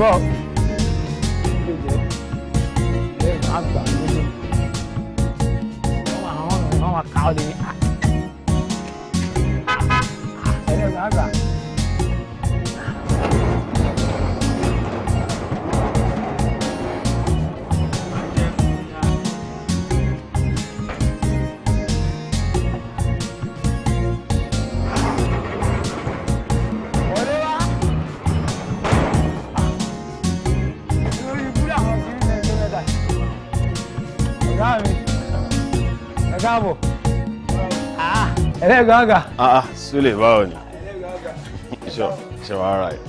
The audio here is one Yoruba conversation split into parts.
bọ̀. Ẹ máa gbà lójú. Wọ́n máa ká ọ lé. Ẹ máa gbà. Káàbọ̀. Ẹlẹ́gàgà. Sule báwo ni? Ṣé wàá ra ẹ̀?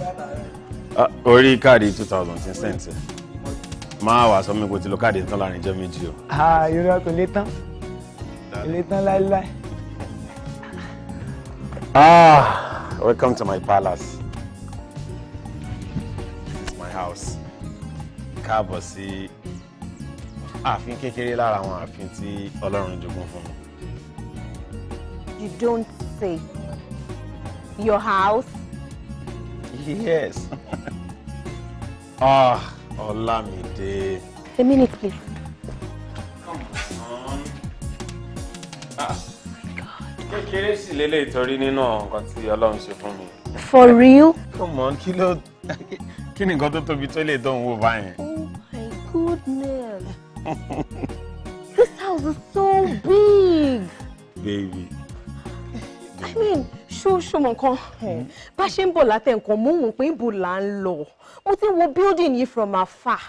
Orí káàdì 2000 ti sẹ́ǹtì. Máa wà sọ mi kò ti lo káàdì tán láàrin jẹ́ méjì o. Yorùbá kò lè tán. Kò lè tán láíláí. Welcome to my palace. This is my house. Káàbọ̀ sí ààfin kékeré lára àwọn ààfin tí Ọlọ́run jogún fún mi. You don't say. Your house? Yes. Olamide. A minute, please. Come on. Kékeré sì lélẹ̀ ìtorí nínú nǹkan tí Ọlọ́run ṣe fún mi. For real? Come on, kí ni nǹkan tó tóbi tó lè dán wò báyẹn? Oh my goodness. This house is so big. Baby. I mean, show mo nǹkan. Bá ṣe ń bọ̀ látẹ̀ nǹkan mo wò pé ibo là ń lọ. Mo ti wo building yìí from afar.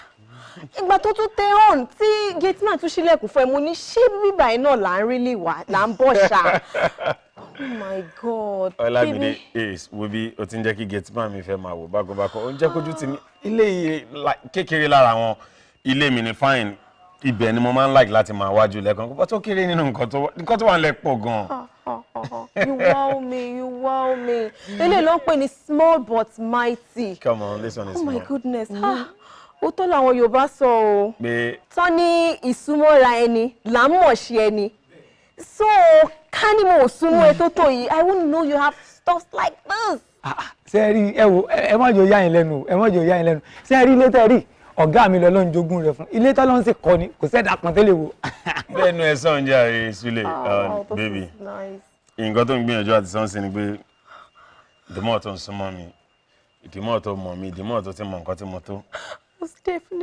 Ìgbà tó tún tẹ on tí gate man tún ṣílẹ̀kùn fún ẹ mo ní ṣé bíbá ẹ̀ náà là ń really wà là ń bọ̀ ṣá. Oh my God. Olamide is wo bí o ti ń jẹ́ kí gate man mi fẹ́ máa wò bákọ́bákọ́. Ó ń jẹ́ kójú tì mí. Ilé kékeré lára wọn ilé mi ni fine. Ibẹ̀ ni mo máa ń like láti máa wájú lẹ́ẹ̀kan. Bó tó kéré nínú nǹkan tó wà ń lẹ̀ pọ̀ gan. You wow me. Ele ló ń pè ní small but mighty. Come on, this one is small. Oh my goodness. Ó tó làwọn Yorùbá sọ o. Pé tán ní ìsúnmọ́ra ẹni là ń mọ̀ ṣe ẹni. So ká ní mo súnmọ́ ẹ tó yìí, I wouldn't know you have stuff like this. Ṣé rí ẹ wò ẹ má jò yá yín lẹ́nu ẹ má jò yá yín lẹ́nu. Ṣé rí ilé tẹ́ rí ọ̀gá mi lọ́lọ́run jogún rẹ̀ fún ilé tọ́lọ́run sì kọ́ ni kò sẹ́dá kan tẹ́lẹ̀ wò. bẹ́ẹ̀nu ẹ̀ sọ̀n jàre Sule baby nǹkan tó ń gbìyànjú àti sọ́nsìn ni pé ìdìmọ̀ tó ń súnmọ́ mi ìdìmọ̀ tó mọ̀ mi ìdìmọ̀ tó ti mọ̀ nǹkan tí mo tó.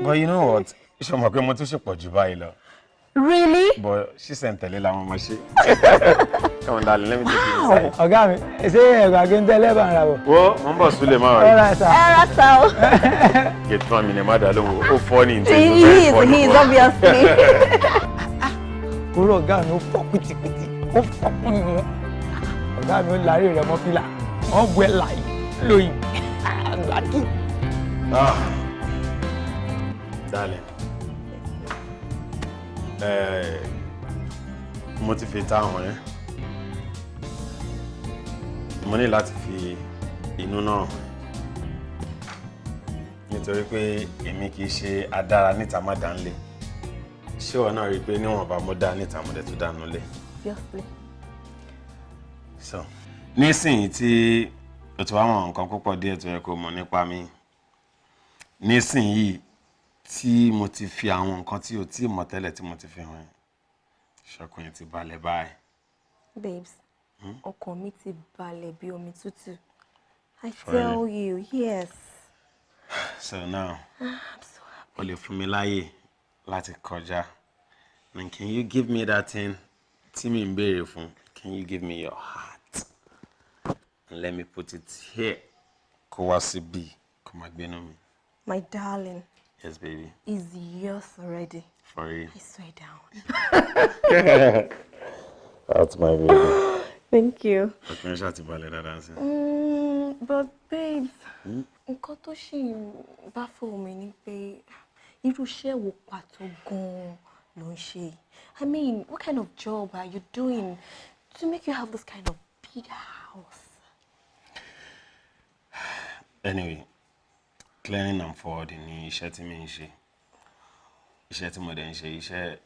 But you know what ṣé o mọ̀ pé mo tún ṣe pọ̀ jù báyìí lọ. Really? But ṣíṣẹ̀ ń tẹ̀lé làwọn ọmọ ṣe. Come on darling, let me take you inside. Ọ̀gá mi ṣé ẹ̀rọ àgẹ́ńtẹ́ lẹ́bàá ń ra bọ̀. Wo mo ń bọ̀ Sule máa wà. Ẹ ra sa o. Gate man mi ni má dà lóhùn ó fọ́ ní ìtẹ́jú. He is obviously. Kúrò ọ̀gá mi ó fọ́ pìtìpìtì ó fọ́ fún mi. Ọ̀gá mi ó lárí rẹ̀ mọ́ fílà wọ́n bu ẹ̀ láì lóyìn àgbàdì. Darling. Mo ti fi ta àwọn yẹn. Mo ní láti fi inú náà nítorí pé èmi kì í ṣe adára níta má dá nílé. Ṣé o náà rí pé níwọ̀nba mo dá níta mo dẹ̀ tún dá nílé? Obviously. So, nísìnyí tí o ti wá mọ̀ nǹkan púpọ̀ díẹ̀ tó yẹ kó mọ̀ nípa mi. Nísìnyí tí mo ti fi àwọn nǹkan tí o ti mọ̀ tẹ́lẹ̀ tí mo ti fi hàn. Ṣọkùnrin ti balẹ̀ báyìí. Babes, ọkàn mi ti balẹ̀ bí omi tútù. I tell you, yes. So now, I'm so happy. O lè fún mi láyè láti kọjá. And can you give me that thing tí mi ń béèrè fún? Can you give me your heart? And let me put it here. Kó wá síbí, kó má gbénú mi. My darling. Yes, baby. Is yours already. For real. I swear down. That's my baby. Thank you. Ọkùnrin ṣáà ti balẹ̀ dáadáa sí. But babes, nǹkan tó ṣì bá fún mi ni pé irú iṣẹ́ wo pàtó gan-an ló ń ṣe. I mean, what kind of job are you doing to make you have this kind of big house? Anyway, cleaning and forwarding ni iṣẹ́ tí mi ń ṣe. Iṣẹ́ tí mo dẹ̀ ń ṣe, iṣẹ́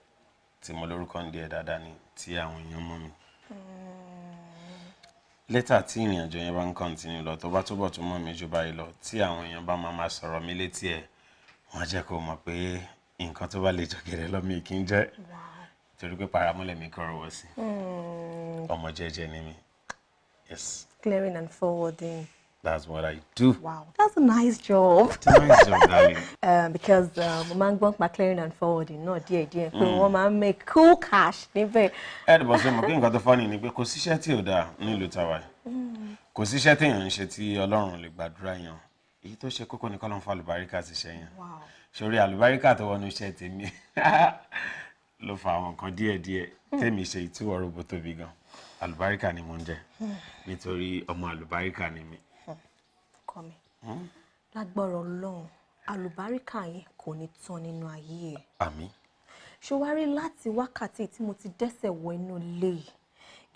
tí mo lórúkọ ń díẹ̀ dáadáa ni tí àwọn èèyàn mọ̀ mi. later tí ìrìn àjò yẹn bá ń continue lọ tó bá túbọ̀ tún mọ̀ mí jù báyìí lọ tí àwọn èèyàn bá máa sọ̀rọ̀ mi létí ẹ̀ wọ́n á jẹ́ kó mọ̀ pé nǹkan tó bá lè jọ̀gẹ̀dẹ̀ lọ mi kì í jẹ́ torí pé paramọ́lẹ̀ mi kọ̀rọ̀ wọ́ sí ọmọ jẹ́jẹ́ ni mi. Yes. Clearing and forwarding. That's what I do. Wow, that's a nice job. It's a nice job, darling. Because man gbọ́n pa clearing and forwarding náà díẹ̀ pé wọ́n máa make cool cash níbẹ̀. Bọ̀ ṣe mọ̀ pé nǹkan tó funny ni pé kò síṣẹ́ tí ò dáa nílùú tàwa yìí. Kò síṣẹ́ téèyàn ń ṣe tí Ọlọ́run lè gbàdúrà yàn. Èyí tó ṣe kókó ni k'Ọlọ́run fún àlùbáríkà ti ṣe yẹn. Sórí àlùbáríkà tó wọnú iṣẹ́ tèmi ló fa àwọn nǹkan díẹ̀díẹ̀ tèmi ṣe ìtúwọ̀ robo tóbi gan. Àlùbáríkà ni mo ń jẹ nítorí ọmọ àlùbáríkà ni mi. Lágbára Ọlọ́run àlùbáríkà yẹn kò ní tán nínú ayé ẹ̀. Àmín. Ṣó wá rí láti wákàtí tí mo ti dẹ́sẹ̀ wọ inú ilé yìí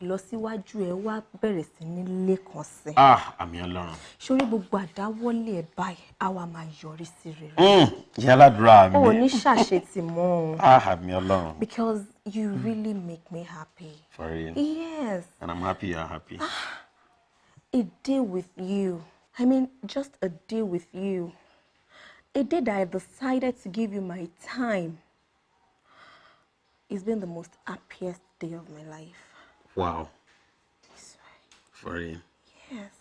ìlọsíwájú ẹ wá bẹ̀rẹ̀ sí ní lẹ́kàn sí. Àmín Ọlọ́run. Ṣorí gbogbo àdáwọ́lé ẹ̀ báyìí á wá máa yọrí sí rere. Ìyá aládùúrà mi. O ò ní ṣàṣetì mọ́. Àmín Ọlọ́run. Because you really make me happy. For real? Yes. And I'm happy you're happy. A day with you. I mean, just a day with you. A day that I decided to give you my time. It's been the most happiest day of my life. Wow. For real? Yes.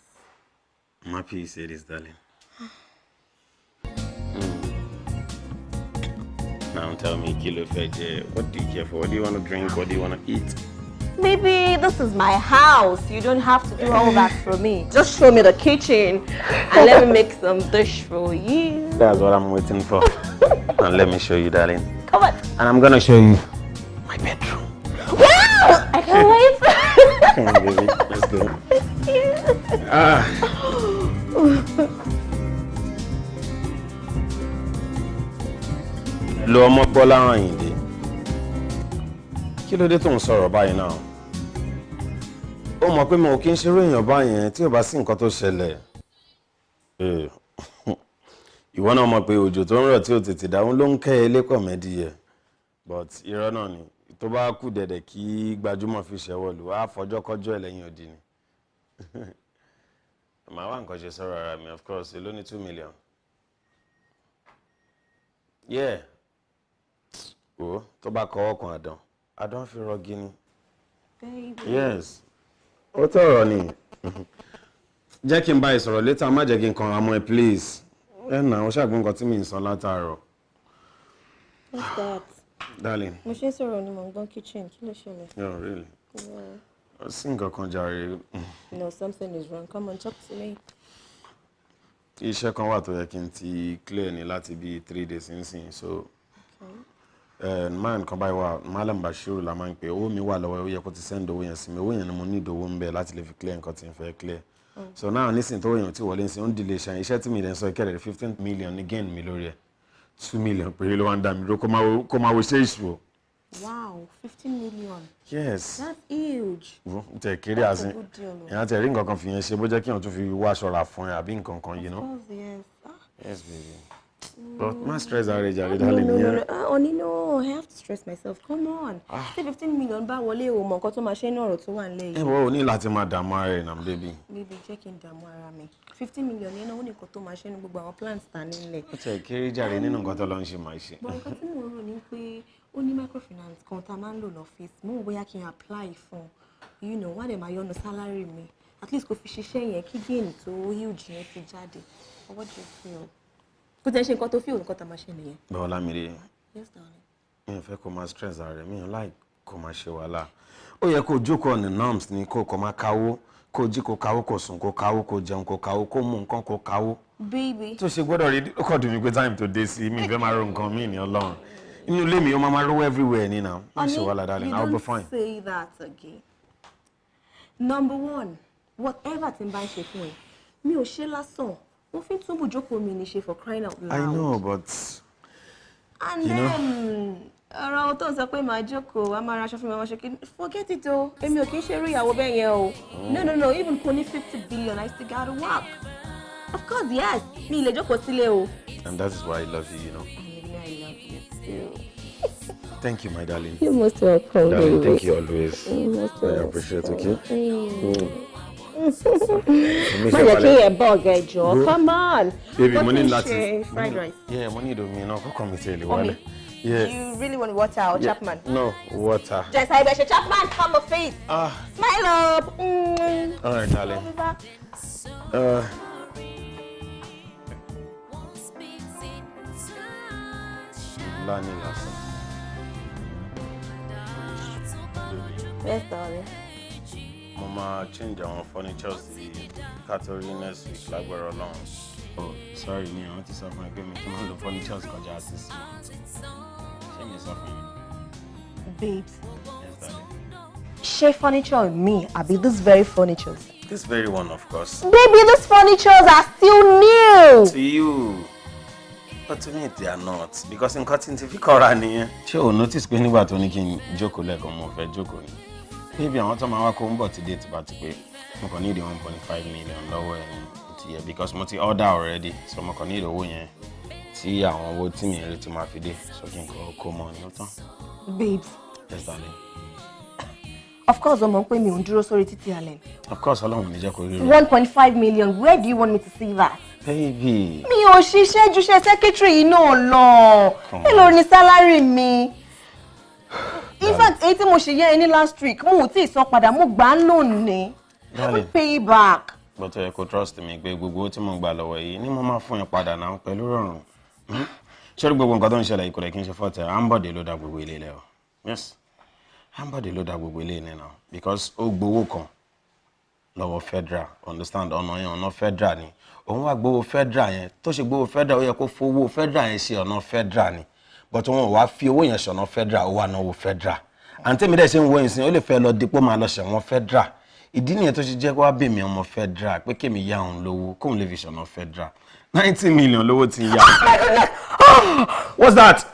I'm happy you say this, darling. Now tell me, Kilo Feje, what do you care for? What do you want to drink? What do you want to eat? Maybe this is my house. You don't have to do all that for me. Just show me the kitchen and let me make some dish for you. That's what I'm waiting for. And let me show you, darling. Come on. And I'm going to show you my bedroom. Wow! I can't wait. Come on, baby. Let's go. Lo ọmọ Bọ́lá Àyìndé. Kí ló dé tó ń sọ̀rọ̀ báyìí náà? Ó mọ̀ pé mo kì í ṣeré èèyàn báyẹn tí ò bá sí nǹkan tó ṣẹlẹ̀. Ìwọ náà mọ̀ pé òjò tó ń rọ̀ tí ò tètè dáhùn ló ń kẹ́ ẹ lẹ́kọ̀ọ́ mẹ́díyẹ. But irọ́ náà ni tó bá kù dẹ̀dẹ̀ kí gbajúmọ̀ fi ṣẹ̀wọ̀lù á fọjọ́kọ́jọ́ ẹ̀ lẹ́yìn òdì ni. Màá wá nǹkan ṣe sọ̀rọ̀ ara mi, of course, èló ní 2 million. Yeah. Oh, tó bá kọ́wọ́ kan àdán fi rọgí ni. Baby. Yes. Ó tọ̀rọ̀ ni. Jẹ́ kí n bá ẹ sọ̀rọ̀ later, má jẹ́ kí n kàn ra mọ́ ẹ, please. Nà ó ṣàgbọ́n nǹkan tí mi ń sọ látàárọ̀. What's that? Darling. Mo ṣe ń sọ̀rọ̀ ni mo ń gbọ́n kitchen. Kí ló ṣẹlẹ̀? Oh, really? Yeah. Ó sì nǹkan kan jàre. No, something is wrong. Come on, talk to me. Iṣẹ́ kan wà tó yẹ kí n ti clear ní láti bí 3 days nísìnyí, so. Man kan báyìí wà Malam Bashiru la máa ń pè owó mi wà lọ́wọ́ ó yẹ kó ti send owó yẹn sí mi owó yẹn ni mo ní ìdòwò ń bẹ láti lè fi clear nǹkan tí n fẹ́ clear. So now nísìnyí tó yẹn tí wọlé ń sin ó ń delay ṣe iṣẹ́ tí mi lè sọ ìkẹ́rẹ̀ 15 million ní gain mi lórí ẹ̀ 2 million péré ló wá ń dá mi dúró kó máa wo ṣe ìṣù o. Wow, 15 million. Yes. That's huge. Tẹ̀ kéré àsìn ìyá tẹ̀ rí nǹkan kan fi yẹn ṣe bó jẹ́ kí wọ́n tún fi wá aṣọra fún ẹ àbí nǹkan kan yìí ná. Yes, baby. But my stress are jare darling. No, I have to stress myself. Come on. Say 15 million bá wọlé o mọ nǹkan tó máa ṣe ní ọ̀rọ̀ tó wà nílẹ̀ yìí. Wo ní láti máa dààmú ara ẹ̀ náà, baby. Baby, jẹ́ kí n dààmú ara mi. 15 million yẹn náà ó ní nǹkan tó máa ṣe ní gbogbo àwọn plans ta nílẹ̀. Ó tẹ̀ kéré jàre nínú nǹkan tó lọ ń ṣe máa ṣe. But nǹkan tí mo rò ní pé ó ní microfinance kan tá a máa ń lò lọ́fíìsì. Mo rò bóyá kí n apply fún wọ́n dẹ̀ máa yọnu salary mi. At least kò fi ṣiṣẹ́ yẹn kí gain tó huge yẹn fi jáde. What do you feel? Kò tẹ́ ṣe nǹkan tó fi òun nǹkan tá a máa ṣe nìyẹn. Bọ́lá mi rí. Yes, darling. Mi ò fẹ́ kó máa stress ara rẹ̀, mi ò like kó máa ṣe wàhálà. Ó yẹ kó jókòó ní norms ni kó máa káwó, kó jí kó káwó, kó sùn kó káwó, kó jẹun kó káwó, kó mú nǹkan kó káwó. Baby. Tó ṣe gbọ́dọ̀ rí ó kọ́ dùn mí pé time tó dé sí mi ìfẹ́ máa ro nǹkan mí ní Ọlọ́run. Inú ilé mi ó máa rówó everywhere ní now. Má ṣe wàhálà darling, I'll be fine. You don't say that again. Number one, whatever tí n bá ń ṣe fún ẹ, mi ò ṣe lásán. Mo fi ń túbọ̀ jókòó mi ní ṣe for crying out loud. I know, but and then ọ̀rọ̀ tó ń sọ pé màá jókòó a máa ra aṣọ fún mi máa ṣe kí forget it o èmi ò kí ń ṣe irú ìyàwó bẹ́ẹ̀ yẹn o no even kò ní 50 billion I still gotta work of course yes mi lè jókòó sílé o. And that is why I love you, you know. I love you too. Thank you, my darling. You're most welcome. Darling, thank you always. You're most I welcome. appreciate it, okay? Come on. Baby, money latte. Fried rice. Yeah, money do me no. Come tell you. Yeah. You really want water or Chapman? No, water. Just I bet Chapman, come on face. Smile up. All right, darling. Yes, darling. Mama, change our furniture category next week. Like we're alone. Oh, sorry, me. I want to suffer my payment. Come on, the furniture is got just this. Change yourself, Babes. Yes, darling. Share furniture with me. I be this very furniture. This very one, of course. Baby, these furnitures are still new. To you. But to me, they are not. Because in cutting TV Korani, sure, notice when you were talking Joko leg or more Joko. Maybe I want to my combo today to pay. I need 1.5 million lower here because I order already. So I need a win. See, I want to me to my fide. So I can come on. Babes. Yes, darling. Of course, I'm going to do sorry to Allen. Of course, how long will you 1.5 million. Where do you want me to see that? Baby. Me o ṣiṣẹ́ ju ṣe secretary náà lọ. Hello ni salary mi. In fact, 80 mo ṣe yẹ any last week. Mo ti sọ padà mo gbà loan ni. I will pay back. But you could trust me pé gbogbo tí mo gbà lọ́wọ́ yìí ni mo máa fún ẹ padà náà pẹ̀lú rọrùn. Ṣé gbogbo nǹkan tó ń ṣẹlẹ̀ ìkọlẹ̀ kí n ṣe fọ́tẹ̀ Ambode ló dá gbogbo ilé lẹ̀ o. Yes. Ambode ló dá gbogbo ilé ní now because ó gbowó kan lọ́wọ́ federal. Understand ọ̀nà yẹn ọ̀nà federal ni. Òun wá gbowó federal yẹn tó ṣe gbowó federal ó yẹ kó fowó federal yẹn ṣe ọ̀nà federal ni. But wọ́n wá fi owó yẹn ṣọ̀nà federal ó wá náwó federal. Àǹtí mi dẹ̀ ṣe ń wo ìsìn ó lè fẹ́ lọ dípò máa lọ ṣẹ̀wọ̀n federal. Ìdí nìyẹn tó ṣe jẹ́ kó wá bẹ̀ mí ọmọ federal pé kémi yá òun lówó kóun lè fi ṣọ̀nà federal 90 million lówó ti yá. What's that?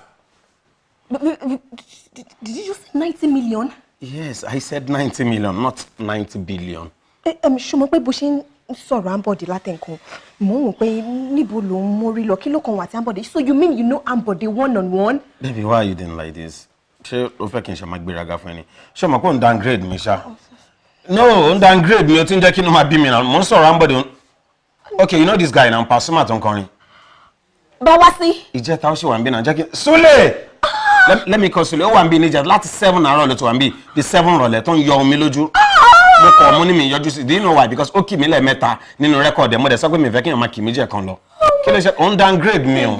Did you just say 90 million? Yes, I said 90 million, not 90 billion. Ṣùgbọ́n pé bó ṣe ń sọ̀rọ̀ Ambode látẹ̀kùn mo ń pé níbo ló ń mórí lọ kí ló kàn wá tí Ambode. So you mean you know Ambode one-on-one? Baby, why are you doing like this? Ṣé o fẹ́ kí n ṣe máa gbéraga fún ẹni? Ṣé o mọ̀ pé o ń downgrade mi ṣá? No, o ń downgrade mi o ti ń jẹ́ kí inú máa bí mi náà. Mo ń sọ̀rọ̀ Ambode. Okay, you know this guy now, Pasuma tó ń kọrin. Bawasi. Ìjẹta ó ṣe wà ń bí náà jẹ́ kí Sule! Let me call Sule. Ó wà ń bí níjà láti 7 àárọ̀ ló ti wà ń bí. Bí 7 rọ̀lẹ́ tó ń yọ omi lójú. Mo kọ̀ mo ní mi yọjú sí. Do you know why? Because ó kì mí lẹ́ẹ̀mẹ́ta nínú record ẹ̀ mo dẹ̀ sọ pé mi fẹ́ kí èèyàn máa kì mí jẹ́ kan lọ. Kí ló ṣe? Ó ń downgrade mi o.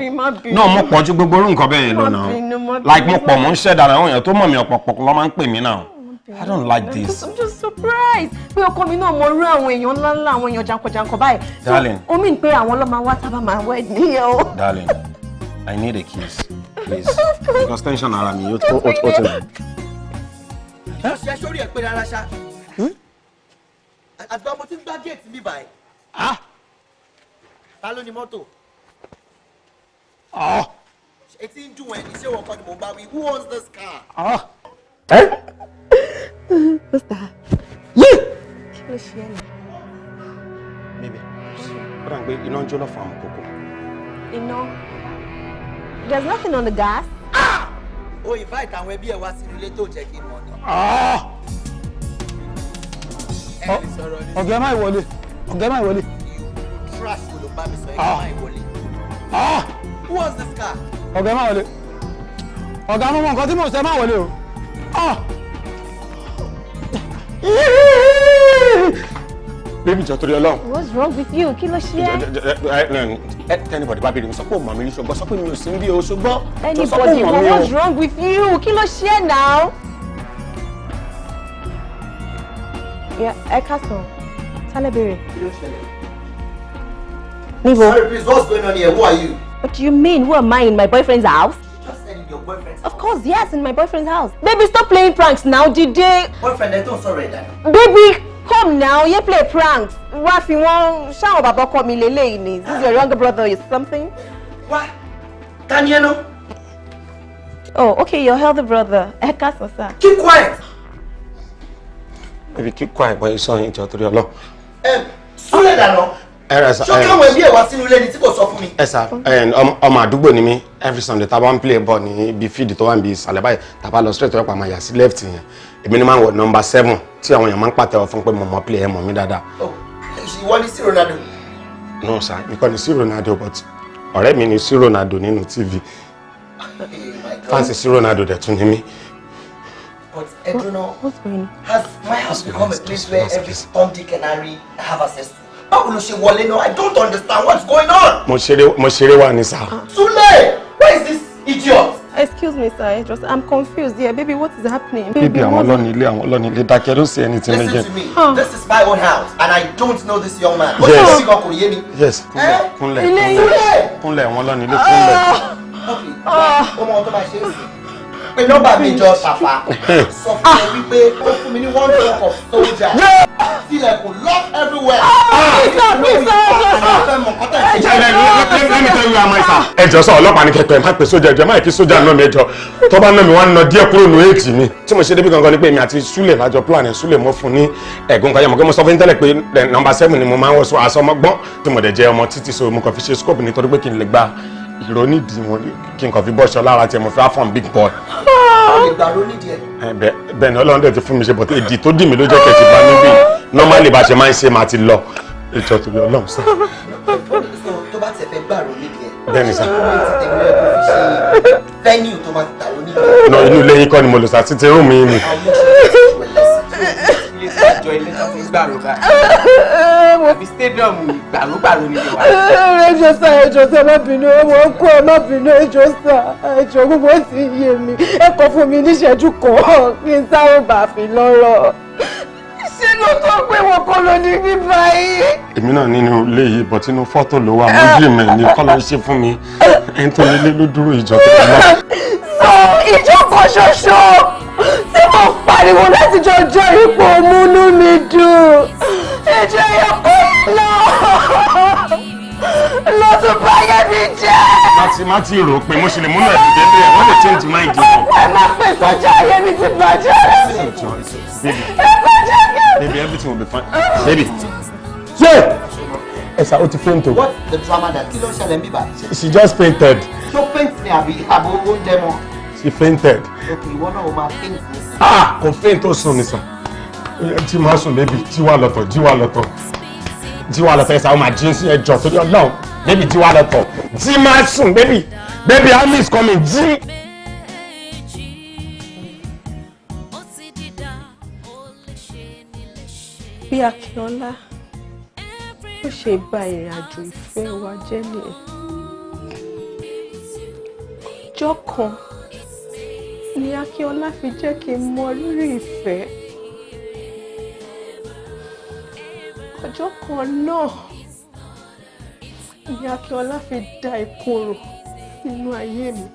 No, mo pọ̀ ju gbogbo orú nǹkan bẹ́ẹ̀ lọ náà. Like mo pọ̀ mo ń ṣẹ̀dá àwọn èèyàn tó mọ̀ mí ọ̀pọ̀pọ̀ lọ́ máa ń pè mí náà. I don't like this. I'm just surprised. Pé ọkọ mi náà mo rí àwọn èèyàn ńláńlá àwọn èèyàn jankan-jankan báyìí. Darling. Ó mean pé àwọn ló máa wá sábà máa wed ní o. Darling, I need a kiss, please. Because tension ara mi ó tó. Ṣé sórí ẹ̀ pé rárá ṣá? Àgbà mo ti ń gbá géètì mi báyìí. Ta ló ní mọ́tò? Etí ń dùn ẹni ṣé wọ́n kọ́ ni mo bá wí? Who owns this car? What's that? Yeah! Kí ló ṣe ẹ́ nà? Baby, ó dà ń gbé iná ń jó lọ́fọ̀ àwọn kòkó. Iná? There's nothing on the gas. O invite àwọn ẹbí ẹ wá sínú ilé tó jẹ́ kí n mọ̀ ni. Ọ̀gá máa wọlé. Ọ̀gá máa wọlé. Trash wo ló bá mi sọ ẹgbẹ́ máa wọlé. Who owns this car? Ọ̀gá máa wọlé. Ọ̀gá mo mọ nǹkan tí mo ṣe máa wọlé o. Baby, jọ̀ọ́ torí Ọlọ́run. What's wrong with you? Kí ló ṣe ẹ́? Anybody bá bèrè mi sọ pé màmí rí ṣùgbọ́n sọ pé mi ò sí bí o ṣùgbọ́n. Anybody, what's wrong with you? Kí ló ṣe ẹ́ now? Yeah, ẹ káàsán. Tálẹ̀ béèrè. Níbo? Sorry, please, what's going on here? Who are you? What do you mean? Who am I in my boyfriend's house? You just said in your boyfriend's Of course, yes, in my boyfriend's house. Baby, stop playing pranks now. Did they? Boyfriend, ẹ tó ń sọ̀rọ̀ ẹ̀ dànù. Baby, come now. You play pranks. Wá fi wọ́n ṣáwọn bàbá ọkọ mi lélẹ́yìn ni. This is your younger brother or something? Wá, ta ni ẹ náà? Oh, okay, your elder brother. Ẹ káàsán sir. Keep quiet. Baby, keep quiet, boy. Sọ yín jọ̀ọ́ torí Ọlọ́run. Súlẹ̀ dànù. Ṣé káwọn ẹbí ẹ wá sínú ilé ni tí kò sọ fún mi? Ẹ sà, ọmọ àdúgbò ni mí. Every Sunday tá bá ń play ball ní ibi field tó wà níbi ìsàlẹ̀ báyìí tá bá lọ straight tó yẹ pa máa yà sí left yẹn. Èmi ni máa ń wọ number 7 tí àwọn èèyàn máa ń pàtẹ́wọ́ fún pé mo mọ̀ play ẹ mọ̀ mí dáadáa. ìwọ ni sí Ronaldo. No sir, because ni sí Ronaldo but ọ̀rẹ́ mi ni sí Ronaldo nínú TV. Fancy sí Ronaldo dẹ̀ tún ní mí. But Edruna, what's going on? Has my house become a place where every Tom, Dick and Harry have access to? Báwo ló ṣe wọlé náà? I don't understand what's going on. Mo ṣeré wà ní sir. Sule, where is this idiot? Excuse me, sir. I'm confused. Yeah, baby, what is happening? Baby, àwọn ọlọ́ni ilé dákẹ́, I don't see anything again. Listen to me. This is my own house, and I don't know this young man. Yes. Yes. Kúnlẹ̀, àwọn ọlọ́ni ilé kúnlẹ̀. Ọmọ ọdún máa ṣe é sí. Pé nọ́mbà mi jọ pàpà. Sọ fún mi wípé ó fún mi ní 1 truck of soldier. Sílẹ̀kùn lock everywhere. Let me tell you how my sir. Ẹjọ́ sọ ọlọ́pàá ní kẹ̀kẹ́ má pè sójà ẹjọ́ má kí sójà náà mi ẹjọ́ tó bá náà mi wọ́n ná díẹ̀ kúrò nù 8 mi. Tí mo ṣe débi gangan ni pé mi àti Sule lájọ plan Sule mo fún ní ẹ̀gún kan yẹn mo kí mo sọ fún tẹ́lẹ̀ pé nọ́mbà 7 ni mo máa ń wọ̀ sọ aṣọ ọmọgbọ́n tí mo dẹ̀ jẹ́ ọmọ títí so mo kàn fi ṣe scope nítorí pé kí n lè gba ìrónídìí wọn kí n kàn fi bọ́ṣọ lára tí mo fi fún big boy. Bẹ́ẹ̀ ni Ọlọ́run dẹ̀ ti fún mi ṣe bọ̀ èdè tó dì mí ló jẹ́ kẹ́ ti bá níbí normally bá ṣe máa ń ṣe máa ti lọ ìjọ torí Ọlọ́run sá. Tó bá tẹ̀ fẹ́ gbà rónídìí ẹ̀. Bẹ́ẹ̀ ni sá. Venue tó máa ta rónídìí. No, inú ilé yín kọ́ ni mo lò sá títí rúùmù yín ni. Ilé tó fi gbà ró báyìí. Àbí stadium gbàrógbàró ni wà. Ẹjọ́ sá má bínú wọn kú ẹ má bínú ẹjọ́ sá ẹjọ́ gbogbo ti yé mi ẹ kọ fún mi níṣẹ́jú kan kí n sáré bá fi lọ́rọ̀. Ṣé ló tó pé wọn kọ́ ló ní bí báyìí? Èmi náà nínú ilé yìí bọ̀ tínú fọ́tò ló wà mójú mi ní kọ́lá ṣe fún mi ẹni tó nílé ló dúró ìjọ tó lọ. Sọ ìjọ kan ṣoṣo tí mo pariwo láti jọjọ́ ipò múnú mi dùn ẹjọ́ yẹ kó lọ tún báyẹ̀ mi jẹ́. Má ti rò pé mo ṣe lè múnú ẹ̀dùn délé ẹ̀ wọ́n lè change mind wọn. Ẹ má pè sọ́jà ayé mi ti bàjẹ́. Baby, everything will be fine. Baby. Yeah! Esa, o ti faint o. What the drama that kí ló ṣẹlẹ̀ níbí báyìí? She just fainted. Ṣó faint ni àbí ó ń dẹ́mọ? She fainted. Okay, ìwọ náà o máa faint ní. Kò faint ó sùn nìsan. Tí máa sùn baby, jí wá lọ́tọ̀. Esa, o máa jí sí ẹjọ́ torí Ọlọ́run. Baby, jí wá lọ́tọ̀. Jí máa sùn baby. Baby, Ami is coming. Jí. Bí Akínọlá ó ṣe bà ìrìn àjò ìfẹ́ wa jẹ́ nìyẹn. Ọjọ́ kan ni Akínọlá fi jẹ́ kí n mọ rírì ìfẹ́. Ọjọ́ kan náà ni Akínọlá fi da ìkorò sínú ayé mi.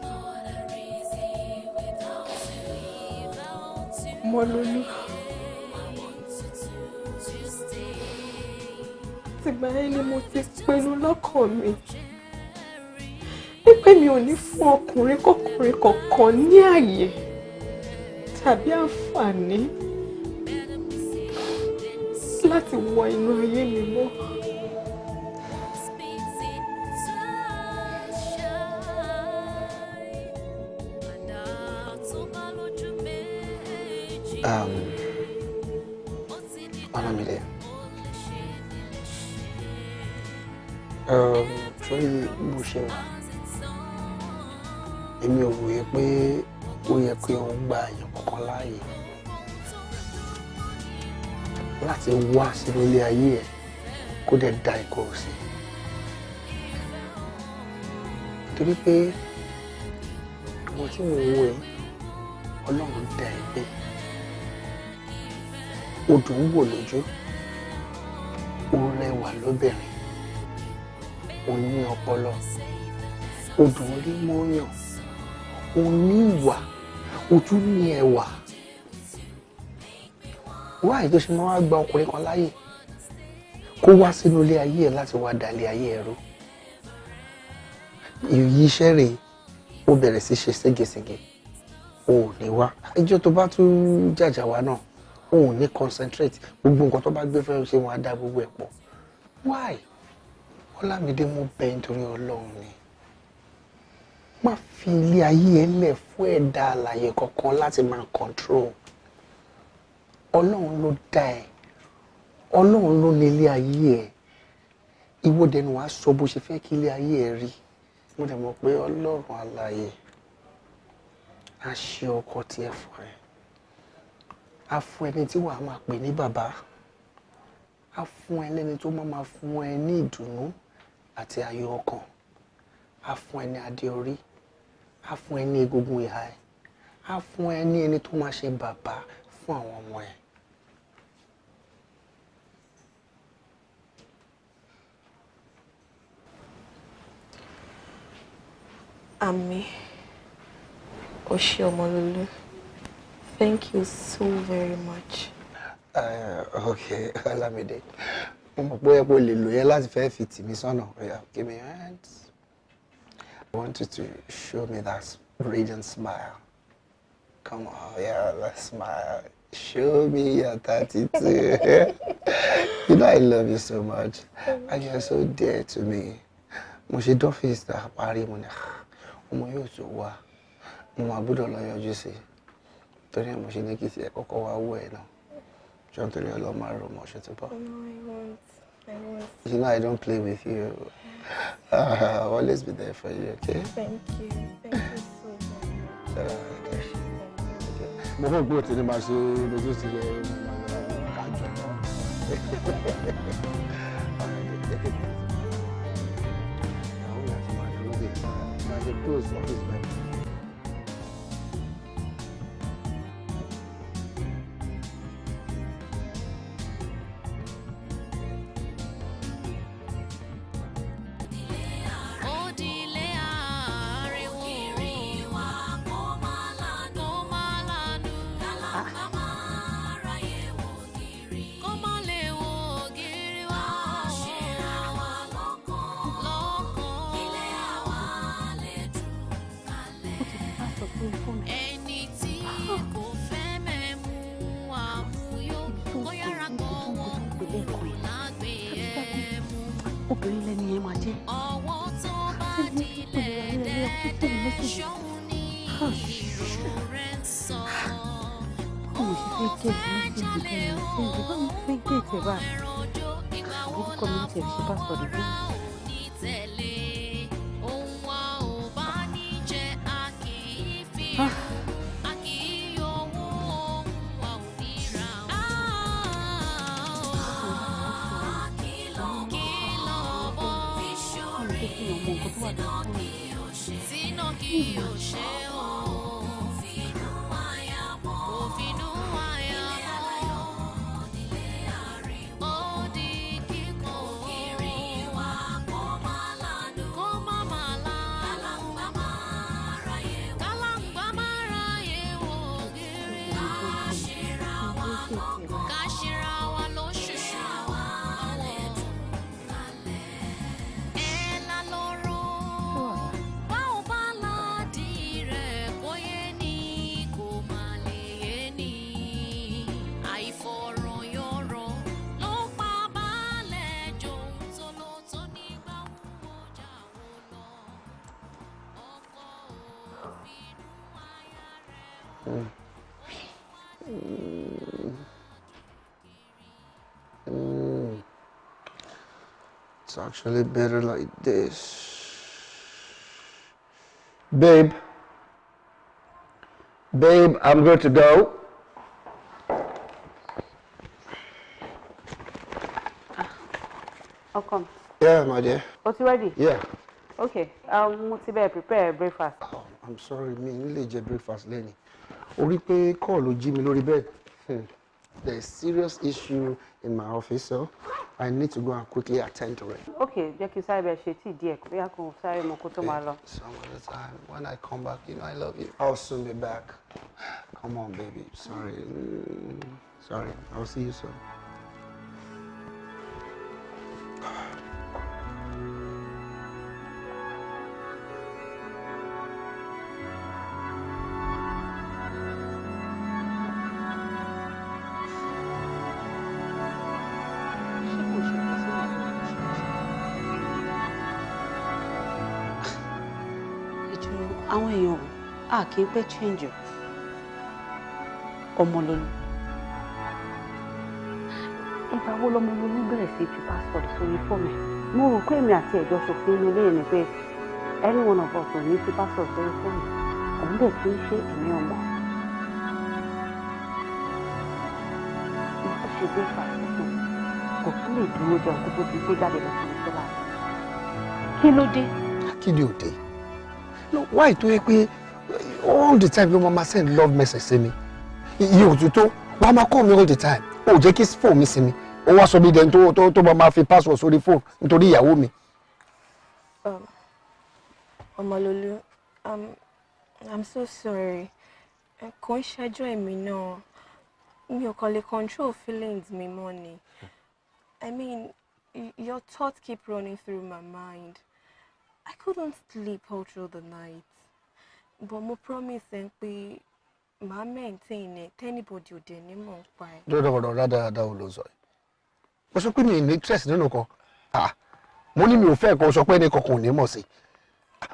Mọ́lólú. Tìgbà yẹn ni mo ti pinnu lọ́kàn mi wípé mi ò ní fún ọkùnrin kọ̀ọ̀kan ní àyè tàbí àǹfààní láti wọ inú ayé mi mọ́. Ọlámídé. Sórí bó ṣe wà èmi ò wòye pé ó yẹ kí òun gba èèyàn kankan láàyè láti wá sínú ilé ayé ẹ̀ kó dẹ̀ da ìkorò sí torí pé àwọn tí mò ń wò yìí Ọlọ́run dá ẹ pé ó dùn ún wò lójú ó rẹwà lóbìnrin ó ní ọpọlọ ó dùn rí mọ́yàn ó ní ìwà ó tún ní ẹwà wáyé tó ṣe máa wá gba ọkùnrin kan láyè kó wá sínú ilé ayé ẹ láti wá dalẹ̀ ayé ẹ rú ìyí iṣẹ́ rẹ̀ ó bẹ̀rẹ̀ sí ṣe ségesège ó ní wá ìjọ tó bá tún jàjà wá náà ó ní concentrate gbogbo nǹkan tó bá gbé fẹ́ ṣe wọn á dá gbogbo ẹ̀ pọ̀ why Ọlámídé mo bẹ̀ nítorí Ọlọ́run ni má fi ilé ayé ẹ lẹ̀ fún ẹ̀dá alààyè kankan láti máa control Ọlọ́run ló dá ẹ Ọlọ́run ló ní ilé ayé ẹ ìwọ dẹnu wàá sọ bó ṣe fẹ́ kí ilé ayé ẹ rí mo dẹ̀ mọ̀ pé Ọlọ́run alààyè á ṣe ọkọ tiẹ̀ fún ẹ á fún ẹni tí wàá máa pè ní bàbá á fún ẹ lẹ́ni tó máa fún ẹ ní ìdùnnú àti ayọ̀ ọkàn á fún ẹ ní adé orí á fún ẹ ní egungun ìhà ẹ á fún ẹ ní ẹni tó máa ṣe bàbá fún àwọn ọmọ ẹ. Ami Oshiomololu, thank you so very much. Okay, Olamide. Mo mọ̀ pé ẹ lè lò yẹn láti fẹ́ fi tì mí sọ́nà. Give me your hands. I want you to show me that radiant smile. Come on, yeah, that smile. Show me your 32. You know I love you so much. And you're so dear to me. Mo ṣe dọ́fíìsì tá a parí mo ní ọmọ yóò tó wá. Mo máa gbọ́dọ̀ lọ yọjú sí. Torí mo ṣe ní kí tiẹ̀ kọ́kọ́ wá wò ẹ̀ náà. John torí ọlọ́ máa rò mọ́ ṣe tó bọ́. I won't. You know I don't play with you. I'll always be there for you, okay? Thank you so much. Mo fẹ́ gbọ́ tí ni máa ṣe lójú sí ẹ kájọ náà. Àwọn ìyàtọ̀ máa dúró dé máa ṣe close office bẹ́ẹ̀. Obìnrin lẹni yẹn máa jẹ́. Ọwọ́ tó bá dilẹ̀ dẹ́dẹ́ ṣóun ní ìró rẹ̀ ń sọ. Báwo ṣe fẹ́ gẹ̀ẹ́sì méjèèjì bẹ́ẹ̀ ni ṣé ìdí báwo fẹ́ gẹ̀ẹ́sì ẹ̀ báyìí? Orúkọ mi ti ẹ̀ ṣe bá sọ̀rọ̀ bí. Ohun wa ò bá ní jẹ́ a kì í fi a kì í owó ohun wa ò ní ra o. Sínú kí o ṣe o, òfinú àyàmọ́, ó di kíkọ́ kiri wa kó má lánú, kó má má lánú, kálàǹgbá má ráyè wò gírí, ká ṣera wa lóṣooṣù. It's actually better like this. Babe, I'm good to go. I'll come. Yeah, my dear. Are you ready? Yeah. Okay. Mo ti bẹ́ẹ̀ prepare breakfast. Oh, I'm sorry, mi ò lè jẹ breakfast lẹ́ni. Orí pé call ló jí mi lórí bed. There's serious issue in my office, so I need to go and quickly attend to it. Okay, jẹ́ kí sáré bẹ̀ ṣe tíì díẹ̀ kó yá kó sáré mọ kó tó máa lọ. Some other time, when I come back, you know I love you. I'll soon be back. Come on, baby. Sorry. Sorry. I'll see you soon. Àwọn èèyàn a kì í pẹ́ change Ọmọlọ́lù. ìgbà wo lọmọ olólù bẹ̀rẹ̀ sí fi passport sórí fóònù ẹ̀ mo rò pé èmi àti ẹ̀jọ́ ṣòfin inú ilé ni pé any one of us ò ní fi passport sórí fóònù òun dẹ̀ kí n ṣe èmi ọmọ mo tún ṣe dé fàṣẹ kò tún lè dúró jẹun kó tó ti gbé jáde lọ sí iṣẹ́ láti kí ló dé. kí ni ò dé no why tó yẹ pé all the time ló máa send love message sí mi iye òtútọ́ wàá máa call me all the time ó jẹ́ kí fóònù mi sí mi ó wá sọ bí dẹni tó máa fi password sórí fóònù nítorí ìyàwó mi. Ọmọlolú, I'm so sorry. Kò ń ṣẹjọ́ èmi náà. Mi ò kàn lè control feelings mi mọ́ ni. I mean, your thoughts keep running through my mind. I couldn't sleep all through the night. But mo promise ẹ pé màá maintain it. Anybody ò dé ní mọ̀ ń pa ẹ̀. dọ́dọ̀ dáadáa ò ló sọ yìí. mo sọ pé mi ní interest nínú kan mo ní mi ò fẹ́ kan sọ pé ẹnì kankan ò ní mọ̀ sí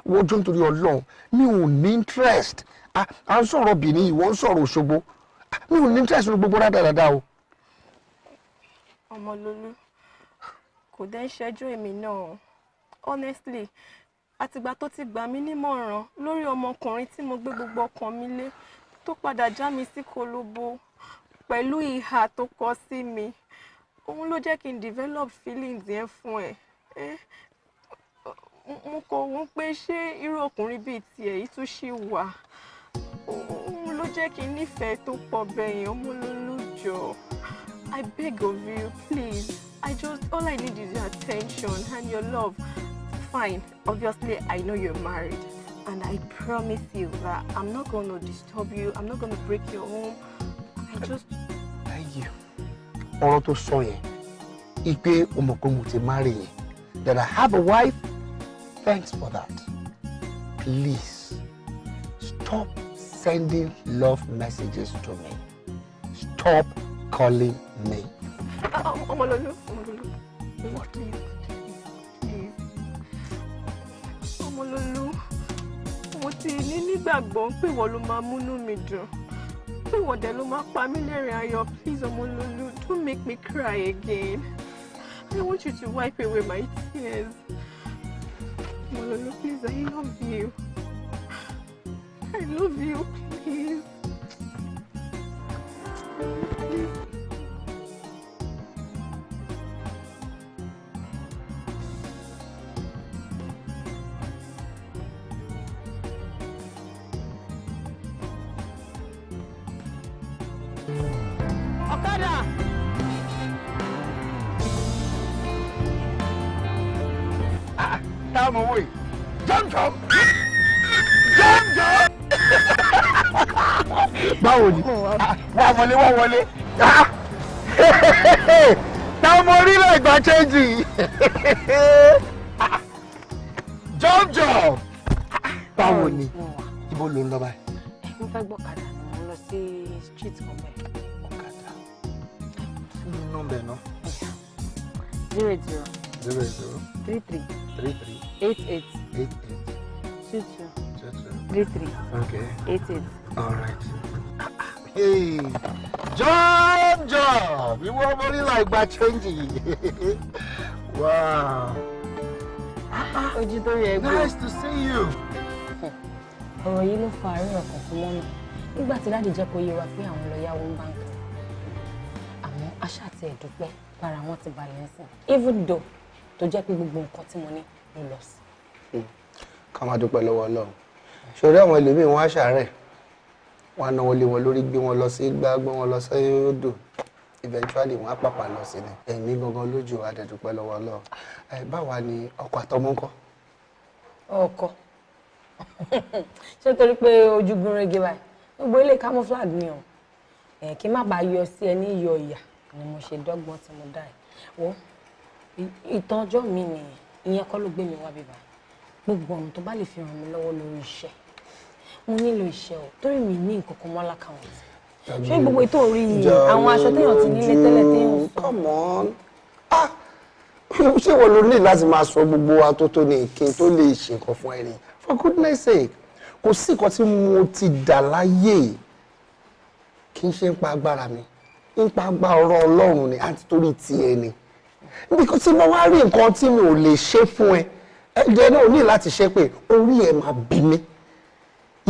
wọ́n jọ nítorí Ọlọ́run mi ò ní interest à ń sọ̀rọ̀ Benin ìwọ ń sọ̀rọ̀ Òṣogbo mi ò ní interest nínú gbogbo dáadáa o. Ọmọlolú, kò dẹ́ ń ṣẹjọ́ èmi náà. Honestly, àtìgbà tó ti gbà mí nímọ̀ràn lórí ọmọkùnrin tí mo gbé gbogbo ọkàn mi lé tó padà já mi sí kolobo pẹ̀lú ìhà tó kọ sí mi, òun ló jẹ́ kí n develop feelings yẹn fún ẹ. Mo kọ̀ wọ́n pé ṣé irú ọkùnrin bíi tiẹ̀ yìí tún ṣì wà. Òun ló jẹ́ kí n nífẹ̀ẹ́ tó pọ̀ bẹ́yẹn. Ọmọlolú jọ̀ọ́, I beg of you, please. All I need is your attention and your love. Fine, obviously I know you're married, and I promise you that I'm not going to disturb you. I'm not going to break your home. Thank you. Ọ̀rọ̀ tó sọ yẹn, ipe ọmọ pé mo ti marry yẹn, that I have a wife. Thanks for that. Please stop sending love messages to me. Stop calling me. Ọmọlolú. What? Please. Ọmọlolú, mo ti ní nígbàgbọ́ pé ìwọ ló máa múnú mi dùn. Pé ìwọ dẹ̀ ló máa pa mí lẹ́rìn ayọ̀. Please, Ọmọlolú, don't make me cry again. I want you to wipe away my tears. Ọmọlolú, please, I love you. I love you, please. Ọ̀kadà! Táwọn owó yìí, jọ́mjọ́m! Báwo ni? Wọ́n wọlé. Táwọn ọmọ orílẹ̀ ìgbà chẹ́ǹjì. Jọ́mjọ́m! Báwo ni? Ibo ló ń lọ báyìí? mo fẹ́ gbọ́kadà mo lọ sí street kan bẹ́ẹ̀. Ọ̀kadà. Nọ́mbà ẹ̀ náà. 00 33 88 22 33 Okay. 88. All right. Hey, John, you were very like by changing. Wow. Ojú tó yẹ gbé. Nice to see you. Ọ̀rọ̀ yìí ló fa àárín ọkàn fún mọ́nà nígbà tí dáàdì jẹ́ kó yé wa pé àwọn lọ yáwó ń báńkì. Àmọ́ aṣá àti ẹ̀dúpẹ́ para wọn ti balẹ̀ ń sìn. Even though tó jẹ́ pé gbogbo nǹkan tí mo ní ló lọ sí. Ká máa dúpẹ́ lọ́wọ́ Ọlọ́run. Ṣòro àwọn ẹlòmíì wọn á ṣàárẹ̀. Wọ́n á náwó lé wọn lórí, gbé wọn lọ sí igbá, gbé wọn lọ sí odò. Eventually wọ́n á pàpà lọ sí ni. Ẹ̀mí gangan lójú wa dẹ̀ dúpẹ́ lọ́wọ́ Ọlọ́run. Báwa ni ọkọ àtọmọ ńkọ́? Ọkọ. Ṣé torí pé ojú gún régé báyìí? Gbogbo ilé camouflage ni o. Kí má bàa yọ sí ẹni yọ ìyà ni mo ṣe dọ́gbọ́n tí mo dá ẹ̀. Wo ìtàn ọjọ́ mi ni ìyẹn kọ́ ló gbé mi wá bíbá. Gbogbo ọ̀nà tó bá lè fi ràn mí lọ́wọ́ lórí iṣẹ́. Mo nílò iṣẹ́ o torí mi ní nǹkan kan mọ́ lákàwọn. Ṣé gbogbo ètò orí yìí àwọn aṣọ téèyàn ti nílé tẹ́lẹ̀ téèyàn sọ? Come on. Ṣé wọ́n ló ní láti máa sọ gbogbo wa tó ní ìkin tó lè ṣe nǹkan fún ẹni? For goodness sake, kò sí nǹkan tí mo ti dà láyé kí n ṣe ń pa agbára mi. nípa gba ọ̀rọ̀ Ọlọ́run ni àti torí tiẹ̀ ni because tí mo wá rí nǹkan tí mi ò lè ṣe fún ẹ ẹ̀jẹ̀ náà ò ní láti ṣe pé orí ẹ̀ máa bí mi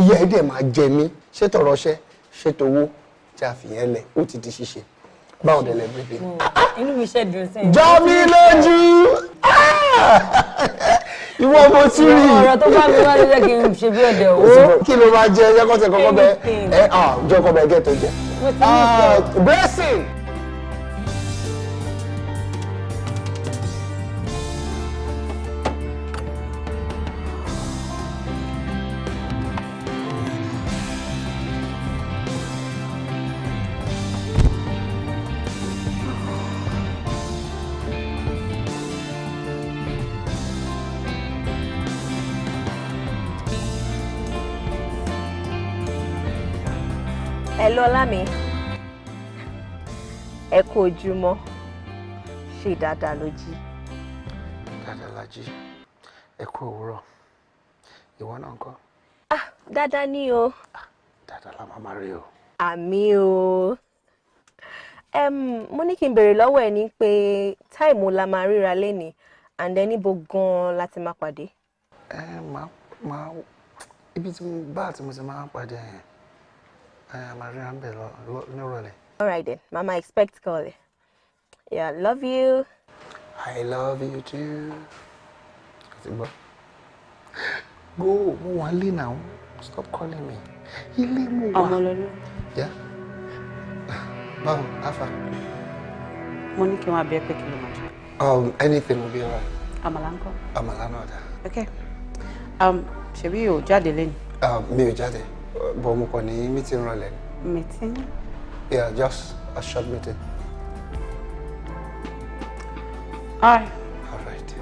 ìyá ẹ̀ dẹ̀ máa jẹ mí ṣé tọrọṣẹ́ ṣé towó tí a fi yẹn lẹ̀ ó ti di ṣíṣe báwo dẹ̀ lẹ bèbè. inú mi ṣe dùn sí i. jọ mi lójú ìwọ mo ti rí. ọ̀rọ̀ tó bá mi wá ló jẹ́ kí n ṣe bí ọ̀dẹ̀ owó. kí ló máa jẹ ẹjẹ kọ́tẹ̀ kọ́kọ́ bẹ jọkọ bẹ gẹ́ tó jẹ. blessing. Hello Lámi. Ẹ kú ojúmọ́. Ṣé dáadáa ló jí? Dáadáa la jí. Ẹ kú òwúrọ̀. Ìwọ náà ńkọ́? Dáadáa ni o. Dáadáa la máa rí o. Àmì o. Mo ní kí n béèrè lọ́wọ́ ẹ ní pé táìmù la máa ríra lénìí and then níbo gan-an láti máa pàdé? Máa ibi tí mo bá àti mo ti máa pàdé yẹn. Maria nírọ̀lẹ́. All right then, Mama expect call. Yeah, love you. I love you too. Go, mo wà lé now. Stop calling me. Ilé mo wà. Ọmọlọ́lọ́. Yeah. Báwo, Afa? Mo ní kí wọ́n abẹ́ pé kí ló máa jẹ. Anything will be alright. Àmàlà ńkọ́? Àmàlà náà dá. Okay. Ṣebí o jáde lẹ́nu? Mi ò jáde. But mo kàn ní meeting rọlẹ̀. Meeting? Yeah, just a short meeting. All right. All right.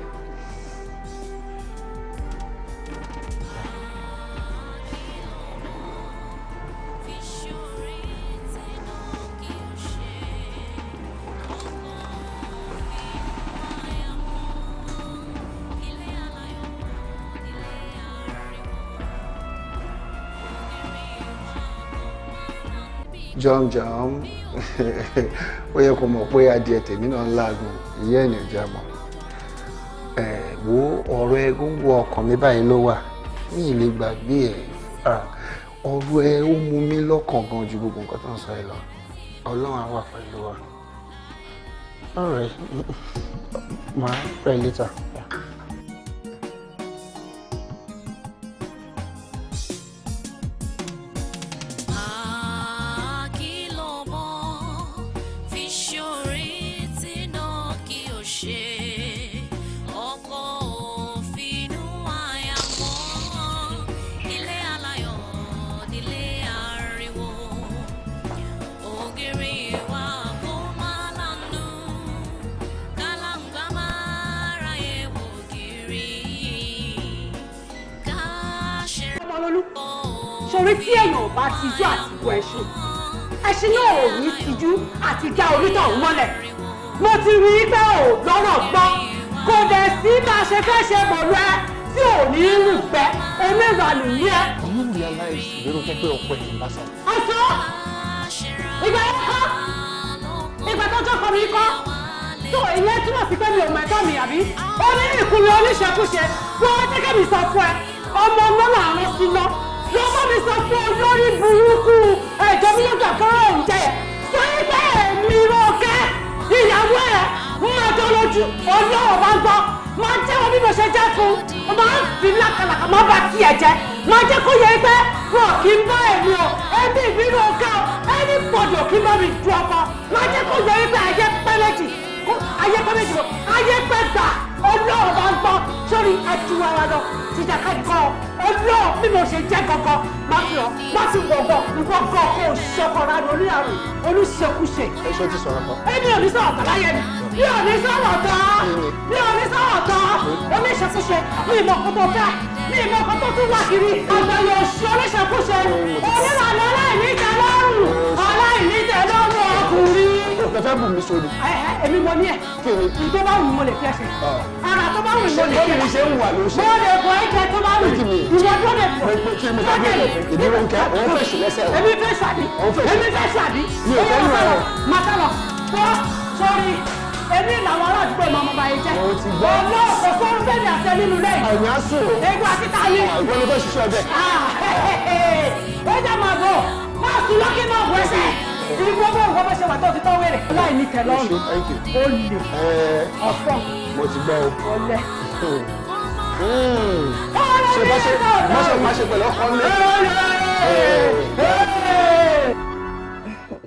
Jọm ó yẹ kó mọ̀ pé adìẹ tèmi náà ń láàgùn ìyá ẹ̀ ní ìjà mọ̀ wo ọ̀rọ̀ ẹ góńgó ọkàn mi báyìí ló wà ní ilé gbàgbé ẹ̀ ọ̀rọ̀ ẹ ó mú mi lọ́kàn gan ju gbogbo nǹkan tó ń sọ ẹ lọ Ọlọ́run á wà pẹ̀lú wa all right máa pẹ́ later. Torí tí èèyàn bá tijú àti bu ẹṣin náà ò ní tijú àti já onítọ̀hún mọ́lẹ̀. Mo ti rí i pé ò lọ́rọ̀ gbọ́ kò dẹ̀ sí bá a ṣe fẹ́ ṣe pẹ̀lú ẹ tí ò ní rìn pẹ́ oníranù ní ẹ. ọmọ mi aláìsí lérò pé ọ̀pọ̀ ẹ̀yìn bá sọ. ọ̀sọ́ ìgbà yẹn kọ́ ìgbà tó jọ́kọ̀ mi kọ́ tó ìyẹn túmọ̀ sí pé mi ò mẹ́tọ́ mi àbí ó ní ìkùnrin oníṣekúṣe wọ́n jẹ́ kẹ́mi sọ fún ẹ ọmọ náà àrùn sí lọ lọ́mọ mi sọ fún olórí burúkú ẹ̀jọ̀ mi lọ́jọ́ kọ́rọ̀ oúnjẹ yẹn sọ pé èmi Ronke ìyàwó ẹ̀ ń máa jọ lójú ọlọ́wọ́ bá ń gbọ́ máa jẹ́wọ́ bí mo ṣe jẹ́ fún un máa ń fi lákàlàkà máa bá tiẹ̀ jẹ́ máa jẹ́ kó yẹ pé wọn kì í bá èmi o ẹbí mi Ronke o ẹni pọ̀jù kí bá mi du ọkọ máa jẹ́ kó yẹ pé ayé pẹ́ méjì ayé pẹ́ méjì o ayé pẹ́ gbà ọlọ́wọ́ bá ń gbọ́ sórí ẹtù ara lọ jíjà ká kọ́ ọlọ́wọ́ bí mo ṣe jẹ́ gangan má fi hàn má fi wọ̀gbọ̀ nǹkan kan kó o ṣọkọ̀ra ní oníyàrá olùṣekúṣe. ẹ ṣe ti sọ̀rọ̀ kan. èmi ò ní sọ̀rọ̀ tán láyé mi ò ní sọ̀rọ̀ tán mi ò ní sọ̀rọ̀ tán oníṣekúṣe mi ìmọ̀ kan tó fẹ́ mi ìmọ̀ kan tó tún wà kiri àgbẹ̀yẹ oṣù oníṣekúṣe onílànà aláìníjẹlọ́rùn aláìníjẹlọ́rùn ọkùnrin. o fẹ́ bù mí sórí. èmi mo ní ẹ̀ tó bá wù mí mo lè fi ẹsẹ̀ ara tó bá wù mí mo lè fi ẹsẹ̀ ṣe ń wà ló ṣe. mo lè bọ ẹ̀jẹ̀ tó bá wù mí ìwọ tó lè ṣé mo fẹ́ gbé ìdí Ronke òun fẹ́ ṣù lẹ́sẹ̀ o. èmi fẹ́ ṣàbí èmi fẹ́ ṣàbí. mi ò fẹ́ lù ẹ́. máa sọ̀rọ̀ fọ́ sórí èmi làwọn ará àdúgbò ìmọ̀ ọmọọba yìí jẹ́. mo ti gbọ́. ọ̀nà kò fún bẹ́ẹ̀ni àṣẹ nínú lẹ́yìn. àyìn á sùn. egun àti táyé. ìwọ ló fẹ́ ṣiṣẹ́ ọbẹ̀. ó jẹ́ máa bọ̀ máa sùn lọ́kì náà bọ̀ ẹsẹ̀. ibi gbogbo nǹkan bá ṣe wà tó ti tọ́ wẹ̀rẹ̀. láì ní tẹ̀lọ́rùn ó lè ọ̀fọ̀ mo ti gbọ́ o. ọlẹ́. ṣe bá ṣe pẹ̀lú ọkọ lé.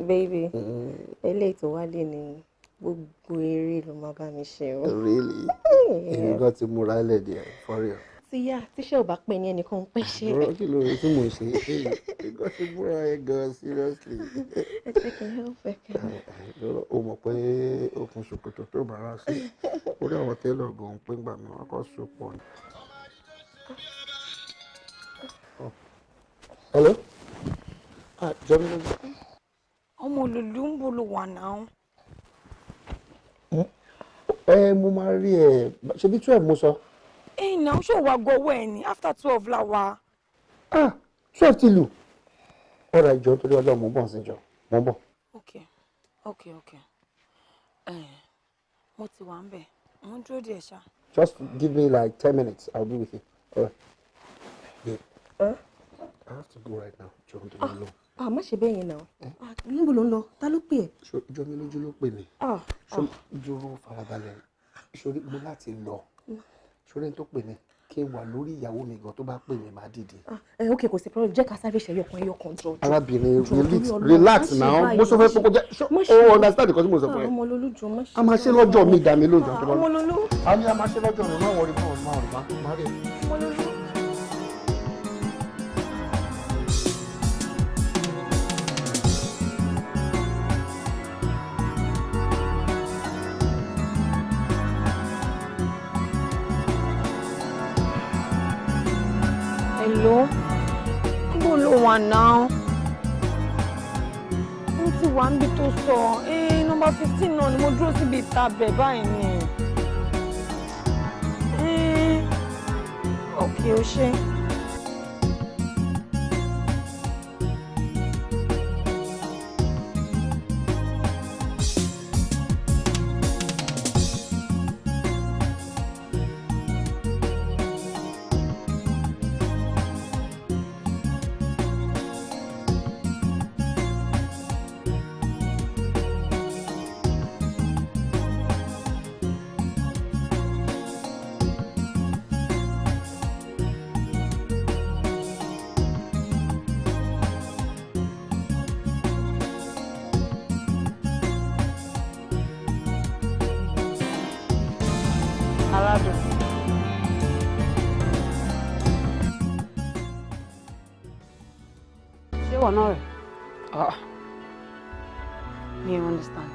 baby eléyìí tó wálé ni gbogbo eré ló máa bá mi ṣe o. really èmi gan ti múra lẹ́dí ẹ̀ for real. tíyá tíṣẹ́ ò bá pè ní ẹnìkan pẹ́ ṣe. ọ̀rọ̀ kí ló rí tí mo ṣe èmi gan ti múra ẹ̀ gan seriously. ẹ jẹ́ kí n help ẹ kẹ́. o mọ̀ pé okùn ṣòkòtò tó bára sí orí àwọn tẹ́lọ̀ gan pé gbà mí wọ́n kọ́ so pọ̀ ni. hello jọmi lójú. ọmọ olùlú ń bolo wà náà. mo máa rí ẹ ṣebí 12 mo sọ. náà ṣé òwà gọwọ́ ẹ̀ ní after 12 la wa. 12 ti lù. ọ̀rọ̀ ìjọ torí ọlọ́run mo bọ̀ sí jọ mo bọ̀. ok mo ti wà ń bẹ̀ mo ń dúró díẹ̀ ṣá. just give me like 10 minutes I'll be with you. All right. Yeah. I have to go right now. Jọ ń dúró lọ. Má ṣe bẹ́ẹ̀ yẹn náà. Níbo ló ń lọ? Ta ló pè ẹ́? Jọmi lójú ló pè mí. Dúró farabalẹ̀. Sori mo láti lọ. Sori tó pè mí kí n wà lórí ìyàwó mi gan tó bá pè mí máa dìde. Ok kò sí problem jẹ́ ká sáré ṣe ẹyọkan jọ. Arábìnrin relax now. Mo sọ fẹ́ pé kó jẹ́ o understand nǹkan tí mo sọ fún ẹ. Ọmọ lolú jọ má ṣe. A máa ṣe lọ́jọ́ mi dá mi lóúnjẹ tó bá. Ọmọ lolú. A ní a máa ṣe lọ́jọ́ mi má wọrí má rí. Ọmọ lolú. Hello? Níbo ló wà náà? Mo ti wà níbi tó sọ. Nọ́mbà 15 náà ni mo dúró síbi ìta bẹ̀ báyìí ni. Okay, ó ṣé. Náà rẹ̀ mi ò understand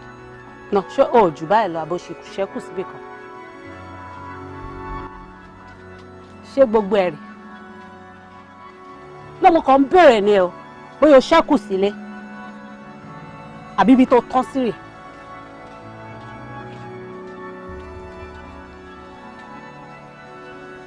no ṣé o jù báyìí lọ àbò ṣẹ́kù síbì kan ṣé gbogbo ẹ̀rì lọ́mọ kan ń bẹ̀rẹ̀ ni o bóyá o ṣẹ́kù sílé àbí ibi tó tán sí rè.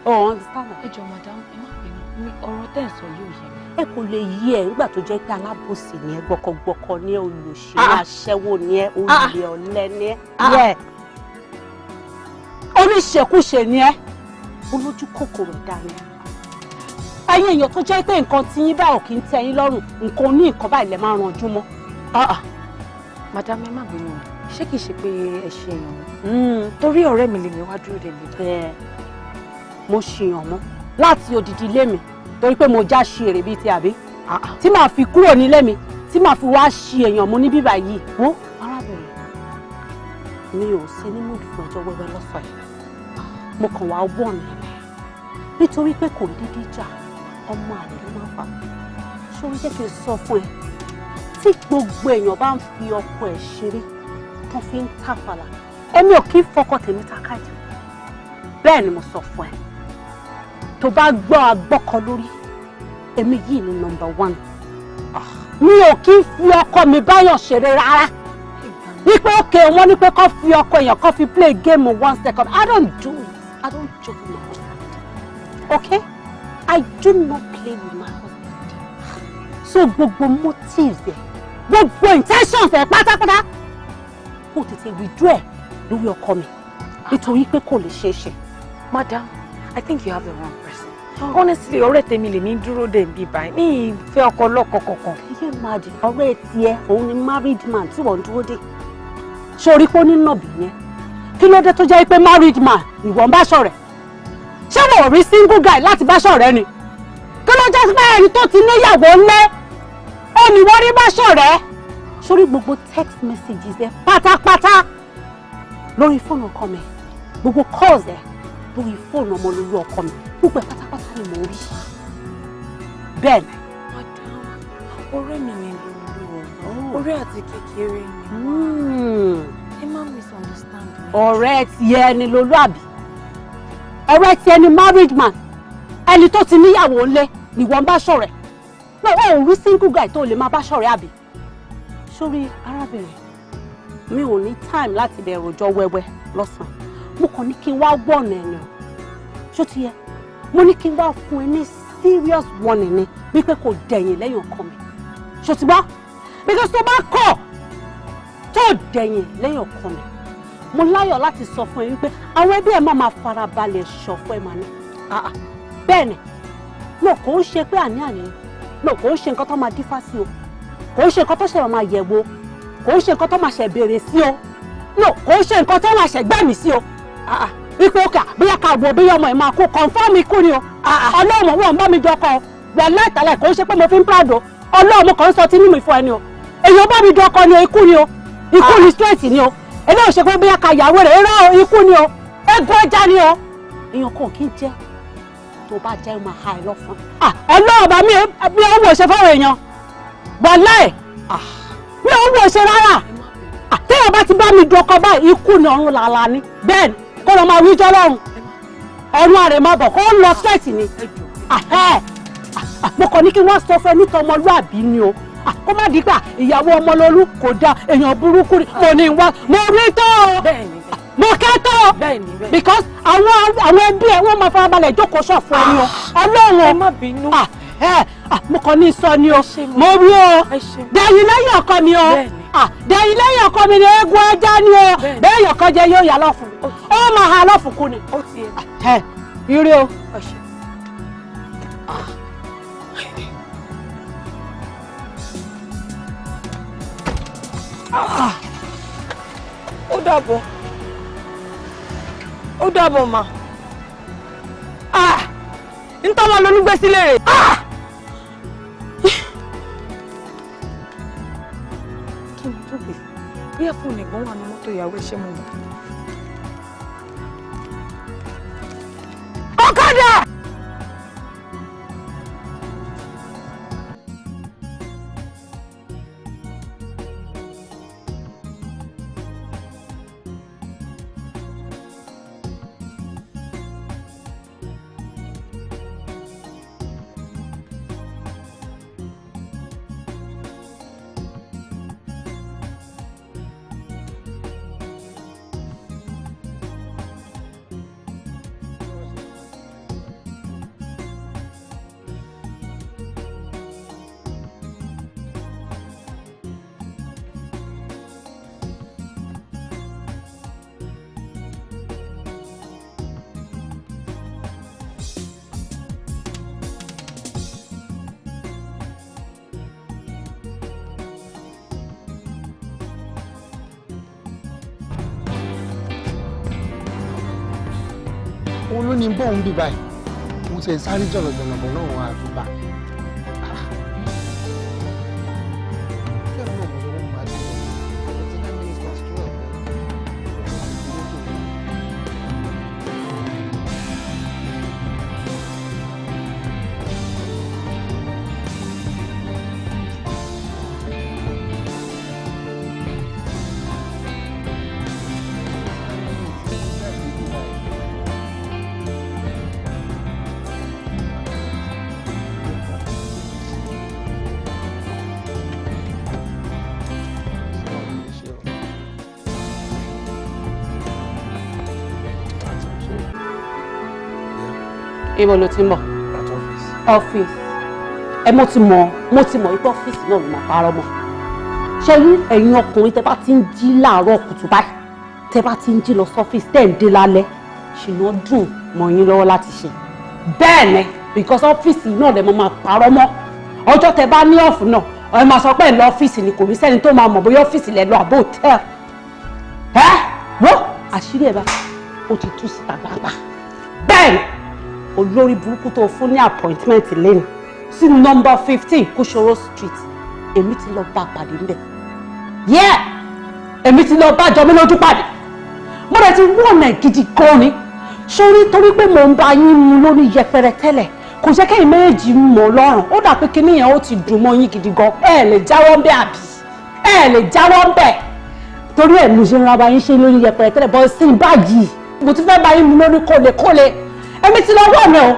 o understand. ẹ jọ̀ọ́ madam ẹ má bínú mi ọ̀rọ̀ tẹ́ ẹ̀ sọ yóò yé mi. ẹ kò lè yí ẹ nígbà tó jẹ́ pé alábòsí ni ẹ gbọkọgbọkọ ni ẹ olùṣe aṣẹ́wó ni ẹ olè ọ̀lẹ ni ẹ oníṣekúṣe ni ẹ olójú kòkòrò dání ẹ̀yin èèyàn tó jẹ́ pé nǹkan tí yín báyọ̀ kì í tẹ́ yín lọ́rùn nǹkan ní nǹkan báyìí lẹ máa ranjú mọ́. madam ẹ má bínú ṣé kìí ṣe pé ẹ ṣe èèyàn torí ọ̀rẹ́ mi lèmi wá dúró dé mi. bẹ́ẹ̀ mo ṣèyàn mọ́ láti odidi ilé mi torí pé mo já ṣe èrè bíi ti àbí tí màá fi kúrò nílé mi tí màá fi wá ṣe èèyàn mú ní bíbá yìí. wọ́n arábìnrin mi ò sí ní múdù fún ẹjọ́ wẹ́wẹ́ lọ́sàn yìí mo kàn wá wọ̀ ní nítorí pé kò dídí jà ọmọ àlè ló máa fà ṣó ń jẹ́ kí n sọ fún ẹ tí gbogbo èèyàn bá ń fi ọkọ ẹ̀ ṣeré tán fi ń tàfàlà èmi ò kí ń fọkọ tèmi takájà bẹ́ẹ̀ ni mo sọ fún ẹ tó bá gbọ́ agbọ́kọ lórí èmi yìí ni number 1 mi ò kí ń fi ọkọ mi báyọ̀ ṣeré rárá wípé òkè wọn ní pé kó fi ọkọ èèyàn kó fi play game 1 second I don't do it I don't joke with my husband okay I do not play with my husband. So gbogbo motives ẹ, gbogbo intentions ẹ pátápátá, kò tètè withdraw lórí ọkọ mi nítorí pé kò lè ṣeé ṣe. Madam, I think you have the wrong person. Honestly, ọ̀rẹ́ tèmi lè ní dúró dè bí báyìí. Mi fẹ́ ọkọ lọ́kọ kankan. Can you imagine? Ọ̀rẹ́ tiẹ̀ òun ni married man tí wọ́n dúró dè. Ṣé orí pé ó ní nọ̀bì yẹn? Kí ló dé tó jẹ́ pé married man ìwọ ń bá ṣọ̀rẹ́? Ṣé wọ́n rí single guy láti bá ṣọ̀rẹ́ ni? Kí ló jẹ́ pé ẹni tó ti níyàwó ńlẹ́ ó ní wọ́n rí bá ṣọ̀rẹ́? Sórí gbogbo text messages ẹ pátápátá lórí fóònù ọkọ mi, gbogbo calls ẹ lórí fóònù ọmọ lórí ọkọ mi, gbogbo ẹ pátápátá ni mo rí. Bẹ́ẹ̀ ni. Madam, ọ̀rẹ́ mi ni lóru. Ọ̀rẹ́ àti kékeré ni. Ẹ má misunderstand me. Ọ̀rẹ́ tiẹ̀ ni lolú àbí? Ọ̀rẹ́ tiẹ̀ ni married man. Ẹni tó ti níyàwó ńlé ni wọ́n bá ṣọ̀rẹ́. No, ó rí single guy tó lè máa bá ṣọ̀rẹ́ àbí? Sórí arábìnrin, mi ò ní time láti bẹ̀rù ọjọ́ wẹ́wẹ́ lọ́sàn-án. Mo kàn ní kí n wá wọ̀nà ẹ̀nà. Ṣó ti yẹ? Mo ní kí n wá fún ẹ ní serious warning ni wípé kò dẹ̀yìn lẹ́yìn ọkọ mi. Ṣó ti gbọ́? Because tó bá kọ̀ tó dẹ̀yìn lẹ́yìn ọkọ mi, mo láyọ̀ láti sọ fún ẹ wípé àwọn ẹbí ẹ máa farabalẹ̀ ṣọ̀fọ̀ ẹ máa ní. Bẹ́ẹ̀ ni, no kò ń ṣe pé àní no kò ń ṣe nǹkan tó máa dífá sí o, kò ń ṣe nǹkan tó ṣe máa yẹ̀wò, kò ń ṣe nǹkan tó máa ṣe béèrè sí o, no kò ń ṣe nǹkan tó máa ṣe gbẹ̀mí sí o. Wípé ó kà bóyá ká wo bóyá ọmọ ẹ̀ máa kó confirm ikú ni o. Ọlọ́run wọn bá mi jọkọ wọ̀ láìtàlẹ̀ kò ń ṣe pé mo fi ń prado Ọlọ́run kan sọ tí mímú ìfọ ẹni o. Èèyàn bá mi jọkọ ni o, ikú ni o, ikú ni straight ni o. Eléyìí ṣe pé bóyá ká yàwó rẹ̀ rárá ikú ni o, ẹgbẹ́ ẹja ni o. Èèyàn kò kí ń jẹ́ tó bá jẹ́ máa ha ẹ lọ́fun. Ẹ lọ́ọ̀ bá mi ò wò ṣe fáwọn èèyàn wàláì mi ò wò ṣe rárá. Téèyàn bá ti bá mi dọkọ báyìí ikú ni ọ̀run làlà ni bẹ́ẹ̀ ni kó lọ máa wíjọ́ lọ́run ọ̀run àrè máa bọ̀ kó lọ straight ni. Mo kàn ní kí wọ́n sọ fún ẹ nítorí ọmọlúàbí ni o, kó má dìgbà ìyàwó ọmọlólú kò dáa èèyàn burúkú ni mo ní wá mo rí tó o mo kẹ́ tó o because àwọn ẹbí ẹ wọ́n máa farabalẹ̀ jókòó ṣọ̀fọ̀ ẹni o Ọlọ́run. Ẹ má bínú. Mo kàn ní sọ ni o mo rí o dẹ̀yìn lẹ́yìn ọkọ mi o dẹ̀yìn lẹ́yìn ọkọ mi ni eégún ẹja ni o bẹ́ẹ̀ yọ̀kọ́ jẹ yóò yà lọ́fun ó máa ha lọ́fun kú ni. Ire o. Ó dàbọ̀. Ó dàbọ̀ mà. Ń tọ́ wọn lolúgbé sílé rẹ̀. Kí ni tó gbé? Bí ẹ fún nìgbọ́n wà ní mọ́tò ìyàwó iṣẹ́ mọ́. Ọ̀kadà! òun ló ní bọ́ọ̀n bí báyìí mo ti ẹ̀ sáré jọ̀lọ̀jọ̀lọ̀ bọ̀ náà wọn àfi bá. Ibo ló ti ń bọ̀? At office. ọ́fíìsì ẹ mo ti mọ̀ wípé ọ́fíìsì náà ló máa parọ́ mọ́ ṣe rí ẹ̀yin ọkùnrin tẹ́ bá ti ń jí láàárọ̀ kùtù báyìí tẹ́ bá ti ń jí lọ sọ́fíìsì tẹ́ ń dé lálẹ́ ṣìnà dùn mọ́ yín lọ́wọ́ láti ṣe bẹ́ẹ̀ ni because ọ́fíìsì náà lè máa parọ́ mọ́ ọjọ́ tẹ́ bá ní ọ̀fù náà ẹ máa sọ pé ẹ lọ ọ́fíìsì ni kò ní sẹ́ni tó máa mọ̀ bóyá ọ́fíìsì lẹ lọ àbó hòtẹ́ẹ̀lì wọ́n àṣírí ẹ̀ bá ó ti tú síta gbàgbà bẹ́ẹ̀ ni olórí burúkú tó fún ní appointment lẹ́nu sí number 15 Kúṣọ̀rọ̀ street èmi ti lọ bá pàdé ńbẹ̀ èmi ti lọ bá jọmí lójú pàdé mo rẹ̀ ti wọ̀nà gidi gan ni sórí torí pé mò ń bá yín mu lórí yẹpẹrẹ tẹ́lẹ̀ kò jẹ́ kẹ́yìn méjì mọ̀ lọ́rùn ó dà pé kíní yẹn ó ti dùn mọ́ yín gidi gan ẹ lè jáwọ́ ń bẹ̀ àbí ẹ lè jáwọ́ ń bẹ̀ torí ẹ̀ mo ṣe ń ra bá yín ṣe lórí yẹpẹrẹ tẹ́lẹ̀ bọ́ sí báyìí mo ti fẹ́ bá yín mu lórí kólekóle èmi ti lọ wọ̀ náà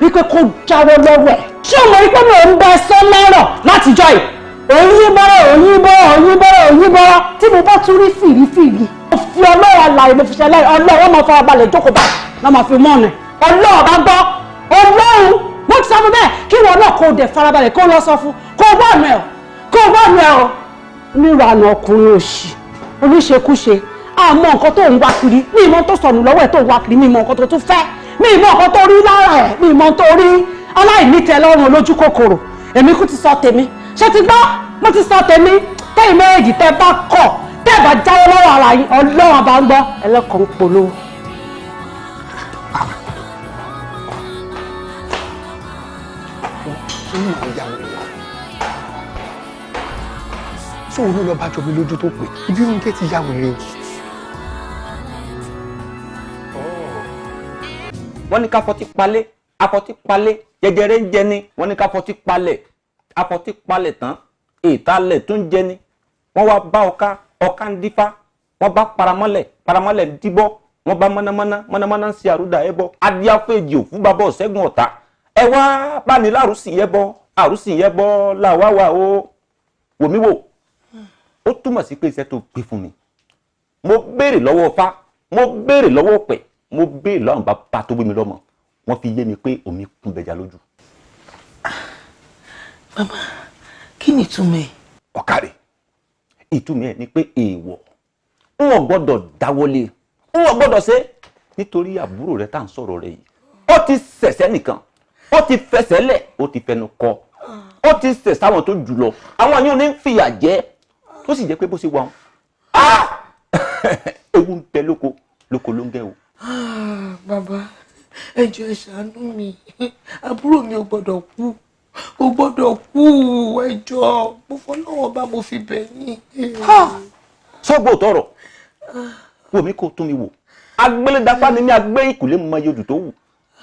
wípé kó jáwọ́ lọ́wọ́ ẹ̀ ṣé o mọ̀ wípé mo ń bẹ sọ lọ́rọ̀ látijọ́ yìí òyìnbọ̀rọ̀ tí mo bá tún rí fìrífìrí mo fi ọlọ́wọ́ àlàyé mo fi ṣẹlẹ̀ ọlọ́wọ́ máa fara balẹ̀ jókòó bá náà máa fi mọ́ ọ̀nà ọlọ́wọ́ bá gbọ́ ọlọ́run mo ti sọ fún bẹ́ẹ̀ kí wọn náà kó dẹ̀ fara balẹ̀ kó lọ sọ fún kó wọ́ ọ̀nà ẹ̀ nírànà ọkùnrin òṣì oníṣekúṣe àmọ́ nǹkan tó ń wá kiri ní ìmọ̀ tó sọnù lọ́wọ́ ẹ̀ tó ń wá kiri ní ìmọ̀ nǹkan tó tún fẹ́ ní ìmọ̀ nǹkan tó rí lára ẹ̀ ní ìmọ̀ tó rí aláìnítẹ́lọ́rùn olójú kòkòrò èmi kú ti sọ tèmi ṣé ti gbọ́ mo ti sọ tèmi tẹ́yìn méjì tẹ́ bá kọ̀ tẹ́ bá jáwọ́ lọ́wọ́ ara yín ọlọ́run bá ń gbọ́ ẹlẹ́kọ̀ọ́ ń polówó. sóun ló lọ bá jọ mi lójú tó pé ibi Ronke ti ya wèrè. wọ́n ní ká fọtí palẹ̀ afọtí palẹ̀ jẹjẹrẹ ń jẹni wọ́n ní ká fọtí palẹ̀ afọtí palẹ̀ tán ìtalẹ̀ tún jẹni wọ́n wá bá ọká ń dífá wọ́n bá paramọ́lẹ̀ ń díbọ́ wọ́n bá mọ́nàmọ́ná ń ṣe àrúdà ẹbọ adíáfẹ́jì òfú bàbá ọ̀ṣẹ́gun ọ̀tá ẹ wá bá ní lárùsìn yẹbọ làwáwá o wòmíwò ó túmọ̀ sí pé iṣẹ́ tó gbé fún mi mo béèrè lọ́wọ́ Ifá mo béèrè lọ́wọ́ Ọ̀pẹ mo béèrè lọ́wọ́ àwọn bàbá tó gbé mi lọ́mọ wọ́n fi yé mi pé omi kún bẹja lójú. Bàbá kí ni ìtumọ̀ ẹ̀? Ọ̀kàrẹ̀ ìtumọ̀ ẹ̀ ni pé èèwọ̀ n ò gbọ́dọ̀ dáwọ́lé n ò gbọ́dọ̀ ṣe nítorí àbúrò rẹ tá à ń sọ̀rọ̀ rẹ yìí ó ti ṣẹ̀ṣẹ̀ nìkan ó ti fẹsẹ̀ lẹ̀ ó ti fẹnu kọ ó ti ṣẹ̀ sáwọn tó jù lọ àwọn yìí ò ní fìyà jẹ tó sì jẹ́ pé bó ṣe wà wọn ewu ń bẹ lóko ló ń gẹ o. Bàbá ẹ jọ̀ọ́ ẹ ṣàánú mi àbúrò mi ò gbọ́dọ̀ kú ẹ jọ̀ọ́ mo fọlọ́wọ́ bá mo fi bẹ̀ yín. sọ́gbó tọrọ wo mi kò tún mi wò agbélédapá ni mi agbé ìkùlé mọ yodù tó wù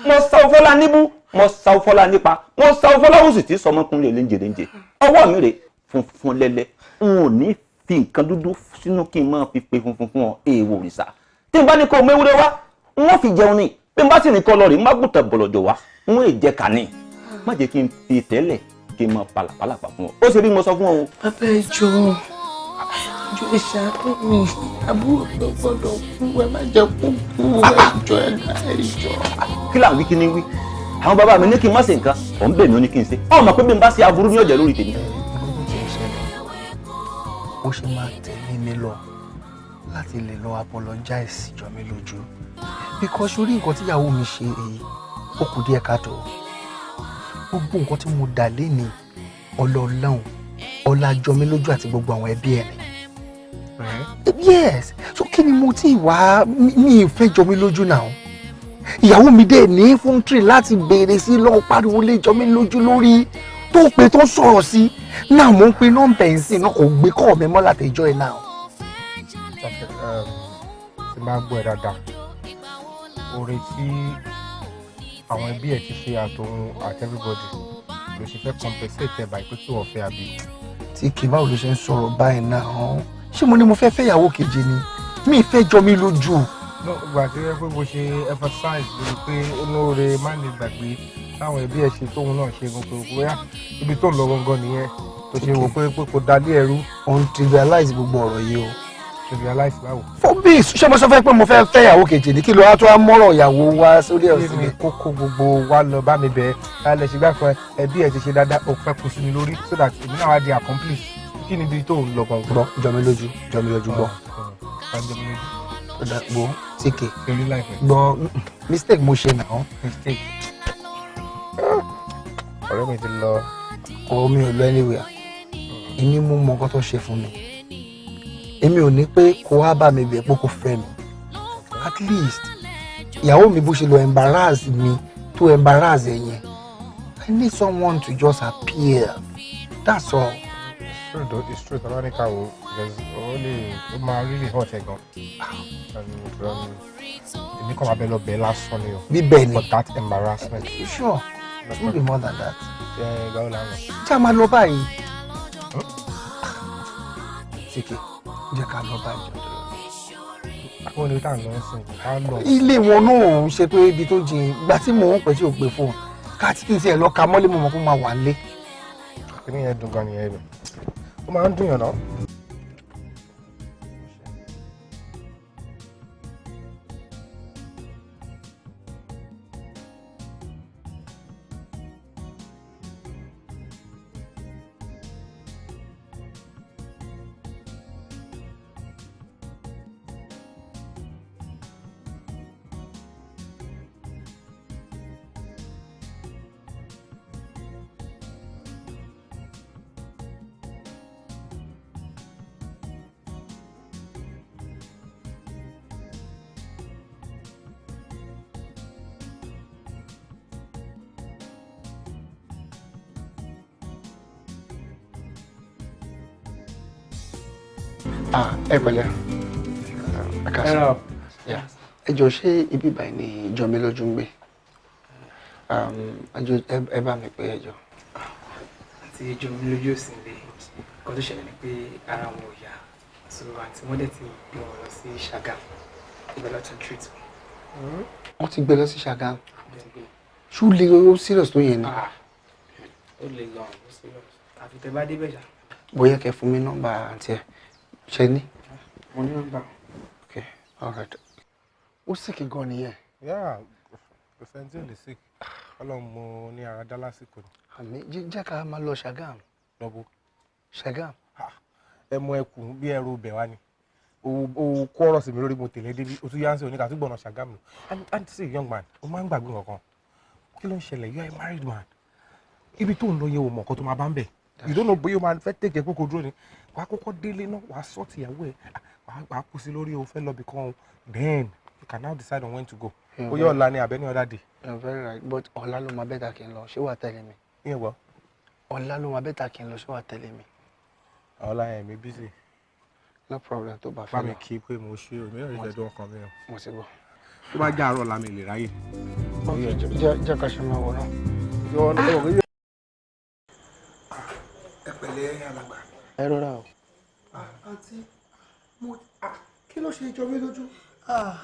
mo sa ọfọlá níbú mo sa ọfọlá nípa mo sa ọfọlá òsì tí sọmọkùnrin léńjẹ ọwọ́ mi rè funfun lẹ́lẹ́ n ò ní fi nǹkan dúdú sínú kí n máa fi pe funfun fún ọ èèwọ̀ òrìṣà tí n bá ní kó o méwúrẹ́ wá n wọ́n fi jẹun ni bí n bá sì ní kọ́ lọ rí má gùntàn bọ̀lọ̀jọ̀ wá n wọ́n èjẹ kà ní má jẹ́ kí n fi tẹ́lẹ̀ kí n máa palàpalàpà fún ọ ó ṣe rí mo sọ fún ọ o. Bàbá ẹ jọ̀ọ́ ẹ ṣàánú mi àbúrò mi ò gbọ́dọ̀ kú ẹ má jẹ́ kó kú ẹ jọ̀ọ́. kí là ń wí kí ni wí àwọn bàbá mi ní kí n má ṣe nǹkan ọ̀ ń bẹ̀ mí ó ní kí n ṣe ọ̀ mọ̀ pé bí n bá ṣe aburú ní ọ̀jẹ̀ lórí tèmi. ó ṣe máa tẹ̀lé mi lọ láti lè lọ apologize jọ mi lójú because orí nǹkan tíyàwó mi ṣe èyí ó kù díẹ̀ káàtó gbogbo nǹkan tí mo dà léni ọlọ́ọ̀lọ́hùn ọlájọ mi lójú àti gbogbo àwọn ẹbí ẹ̀ yes so kí ni mo ti wá mi ìfẹ́ jọ mi lójú náà ìyàwó mi dẹ̀ ní fúntírì láti béèrè sí lọ́ọ́ pariwo lé jọ mi lójú lórí tó pé tó sọ̀rọ̀ sí náà mo ń pe nọ́mbà ẹ̀ sí náà kò gbé kọ́ mi mọ́ látẹjọ́ ẹ̀ náà. tí máa gbọ́ ẹ dáadáa oore tí àwọn ẹbí ẹ ti ṣe àtòun àti everybody ló ṣe fẹ́ compensate ẹ báyìí pé kí wọ́n fẹ́ àbí. tí kì báwo ló ṣe ń sọ̀rọ̀ báyìí náà ṣé mo ní mo fẹ́ fẹ́yàwó keje ni mi ì fẹ́ jọ mi lójú. ìgbà tí ẹ pé bó ṣe emphasize lórí pé olóore má lè gbàgbé táwọn ẹbí ẹ ṣe tóun náà ṣe gbogbo bóyá ibi tó ń lọ gangan nìyẹn tó ṣe wò pé kò dalé ẹrú. òun trivialize gbogbo ọ̀rọ̀ yìí o to realize báwo. For me, ṣé mo sọ fẹ́ pé mo fẹ́ fẹ́ ìyàwó kejì ní kí ló wá tó wá mọ́rọ̀ ìyàwó wá sórí ọ̀sìn mi. Kí ni kókó gbogbo wa lọ bá mi bẹ̀ ẹ́ lẹ ṣe gbà fún ẹbí ẹ ti ṣe dáadáa ó fẹ́ kó sí mi lórí so that èmi náà wá di accomplice. Kí ni ibi tó ń lọ gan. Gbọ́ jọ mi lójú gbọ́. Gbọ́ tíkè gbọ́ mistake mo ṣe náà. Mistake. Ọ̀rẹ́ mi ti lọ. Ọ̀rọ̀ mi ò lọ anywhere. Èmi mú mọ nǹkan tó ṣe fún mi. Èmi ò ní pé kó wá bá mi bẹ̀ pé kó fẹ́ mi. At least ìyàwó mi bó ṣe lọ embarrass mi tó embarrass ẹ yẹn. I need someone to just appear. That's all. It's true though, it's true. Talonika will because only it might really hurt again. And you come a bello bella son you. Be benny. For that embarrassment. Sure. It will be more than that. Yeah, go along. Chama lo báyìí. Siki, jẹ́ ká lọ báyìí. Àwọn ni tá ń lọ sin. Ká lọ. Ilé wọn náà ṣe pé ibi tó jìn ìgbà tí mò ń pè tí ò pè fún. Ká tí kì í ṣe lọ ka mọ́lé mo mọ̀ kó máa wà lé. Kí ni yẹn dùn gan ni yẹn. Ó máa ń dùn yàn náà. Ẹ pẹ̀lẹ́. Ẹ jọ̀ọ́ ṣé ibi báyìí ni ìjọ mi lójú ń gbé? Ẹ bá mi pé ẹ jọ̀ọ́. Àti ìjọ mi lójú òsì ń lé. Nǹkan tó ṣẹlẹ̀ ni pé ara wọn ò yá. So àti wọ́n dẹ̀ ti gbé wọn lọ sí Ṣàgámù. Ibẹ̀ lọ tún treat wọn. Wọ́n ti gbé lọ sí Ṣàgámù. Ṣú lè ó serious tó yẹn ni? Ó lè gan ó serious. Àfi tẹ bá débẹ̀ ṣá. Bóyá kẹ́ fún mi nọ́mbà àǹtí ẹ̀. Ṣé ní? Mo ní nọ́mbà. Okay, all right. Ó sick gan nìyẹn. Yeah, kò sẹ́ni tí ò lè sick. Ọlọ́run mo ní ara dá lásìkò ni. Àmì jẹ́ ká máa lọ Ṣàgámù. Lọ́bù. Ṣàgámù. Ẹ mọ ẹkùn bí ẹrù bẹ̀ wá ni. O kó ọ̀rọ̀ sí mi lórí mo tẹ̀lé débi. O tún yá ń sè oníkà tó gbọ̀nà Ṣàgámù. And see young man, o máa ń gbàgbé nǹkan. Kí ló ń ṣẹlẹ̀? You are a married man. Ibi tó ń lọ yẹ o mọ̀ nǹkan tó máa bá ń bẹ̀. You don't know bóyá o máa fẹ́ tẹ̀kẹ́ kókó dúró ni. Wàá kọ́kọ́ délé náà, wàá sọ́ọ̀tì ìyàwó ẹ̀. Wàá kú sí lórí o fẹ́ lọ bìkan. Then you can now decide on when to go. Bóyá ọ̀la ni àbẹ́ ní other day. You're very right, but ọ̀la ló máa bẹ́tà kí n lọ. Ṣé wàá tẹ̀lé mi? Ìyẹn wọ. Ọ̀la ló máa bẹ́tà kí n lọ. Ṣé wàá tẹ̀lé mi? Ọ̀la yẹn mi busy. No problem tó bá fẹ́ lọ. Bá mi kí pé mo ṣe o, mi ò rí ìṣẹ́dún ọkàn mi o. Mo ti gbọ́. Tó bá jẹ́ àárọ̀ la mi lè ráyè. Jẹ́ ká ṣe máa wọ̀ náà. Ẹ pẹ̀lẹ́ alàgbà. Ẹ rọra o. Àǹtí, kí ló ṣe jọ mí lójú?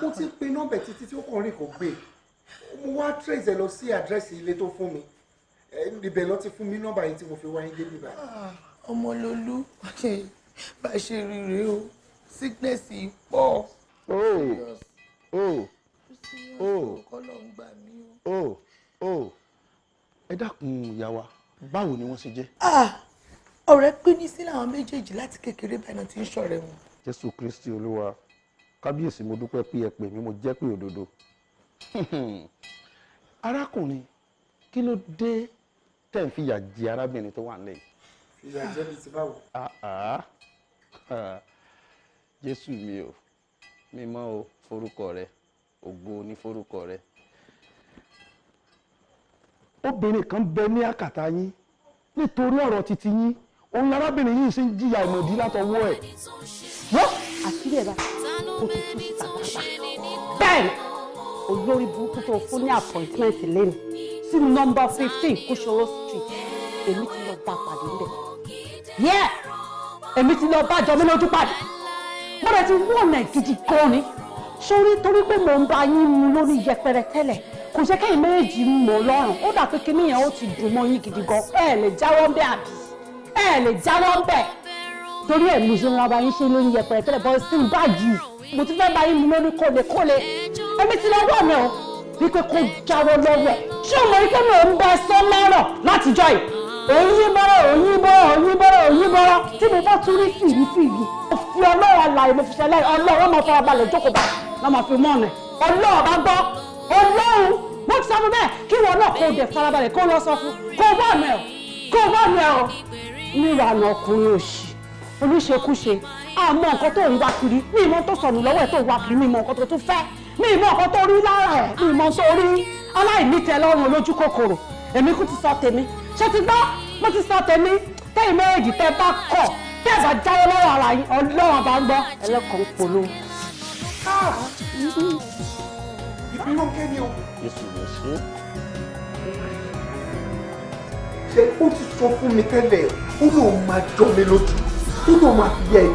Mo ti pe nọ́mbẹ̀ títí tí ó kàn rí kò gbé. Mo wá trace ẹ lọ sí àdírẹ́sì ilé tó fún mi. Ibẹ̀ lọ ti fún mi nọ́mbà yìí tí mo fi wáyé débi báyìí. Ọmọlolú, bá ṣe rí rèé o, sickness yìí pọ̀. Ẹ dákun ìyá wa, báwo ni wọ́n ṣe jẹ́? Ọ̀rẹ́ pín ní sí làwọn méjèèjì láti kékeré báyìí náà ti ń ṣọ̀rẹ́ wọn. Jésù Kristi Olúwa, kábíyèsí mo dúpẹ́ pé ẹ pè mí mo jẹ́ pé òdodo. Arákùnrin, kí ló dé tẹ̀ ń fìyà jẹ arábìnrin tó wà nílẹ̀ yìí? Fìyà jẹ mi ti báwo? Jésù mi o, mímọ́ o forúkọ rẹ, ògo ní forúkọ rẹ. Obìnrin kan bẹ ní àkàtà yín nítorí ọ̀rọ̀ titi yín, òun arábìnrin yìí ṣe ń jìyà ìmọ̀dí látọwọ́ ẹ̀. Wọ́n àṣírí ẹ̀ bá ó ti tú síta gbangba. Bẹ́ẹ̀ni, olórí burúkú tó fún ní appointment lẹ́nu sí nọ́mbà 15 Kúṣọ̀rọ̀ street. Èmi ti lọ bá pàdé ńbẹ̀. Yes! Èmi ti lọ bá jọ mí lójú pàdé. Mo rẹ̀ ti wọ̀nà gidi gan ni. Sórí torí pé mò ń bá yín mu lórí yẹpẹrẹ tẹ́lẹ̀. Kò jẹ́ kẹ́yìn méjì mọ̀ lọ́rùn. Ó dà pé kíní yẹn ó ti dùn mọ́ yín gidi gan. Ẹ lè jáwọ́ ń bẹ̀ àbí? Ẹ lè jáwọ́ ń bẹ̀. torí ẹ̀ mo ṣe wọn bá yín ṣe lórí yẹpẹrẹ tẹ́lẹ̀ bọ́ sí báyìí mo ti fẹ́ bá yín mu lórí kólekóle ẹ̀mí ti lọ́wọ́ mi o wípé kó jáwọ́ lọ́wọ́ ẹ̀ ṣé o mọ̀ wípé mi ò ń bẹ sọ lọ́rọ̀ látijọ́ yìí òyìn bọ́rọ̀ tí mo bá tún rí fìrí mo fi ọlọ́run àlàyé mo fi ṣẹlẹ̀ ọlọ́run máa fara balẹ̀ jókòó bá lọ́ máa fi mọ́ ọ̀nà ọlọ́run bá gbọ́ ọlọ́run mo ti sọ fún bẹ́ẹ̀ kí wọn náà kó dẹ̀ farabalẹ̀ kó lọ sọ fún kó wà mẹ́ ọ ní ìlànà ọkùnrin òṣì oníṣekúṣe àmọ́ nǹkan tó ń wá kiri ní ìmọ̀ tó sọnù lọ́wọ́ ẹ̀ tó wá kiri ní ìmọ̀ nǹkan tó tún fẹ́ ní ìmọ̀ nǹkan tó rí lára ẹ̀ ní ìmọ̀ tó rí aláìnítẹ́ lọ́rùn olójú kòkòrò èmi kú ti sọ tèmi ṣé ti gbọ́ mo ti sọ tèmi tẹ́yìn méjì tẹ́ bá kọ̀ tẹ́ bá jáwọ́ lọ́wọ́ ara yín ọlọ́run bá ń gbọ́ ẹlẹ́kọ̀ọ́ ń polówó. Ronke ni o. Jésù ló ṣe. Ṣé ó ti sọ fún mi tẹ́lẹ̀ ó lóun máa jọ mi lójú ó lóun máa fi yẹ ẹ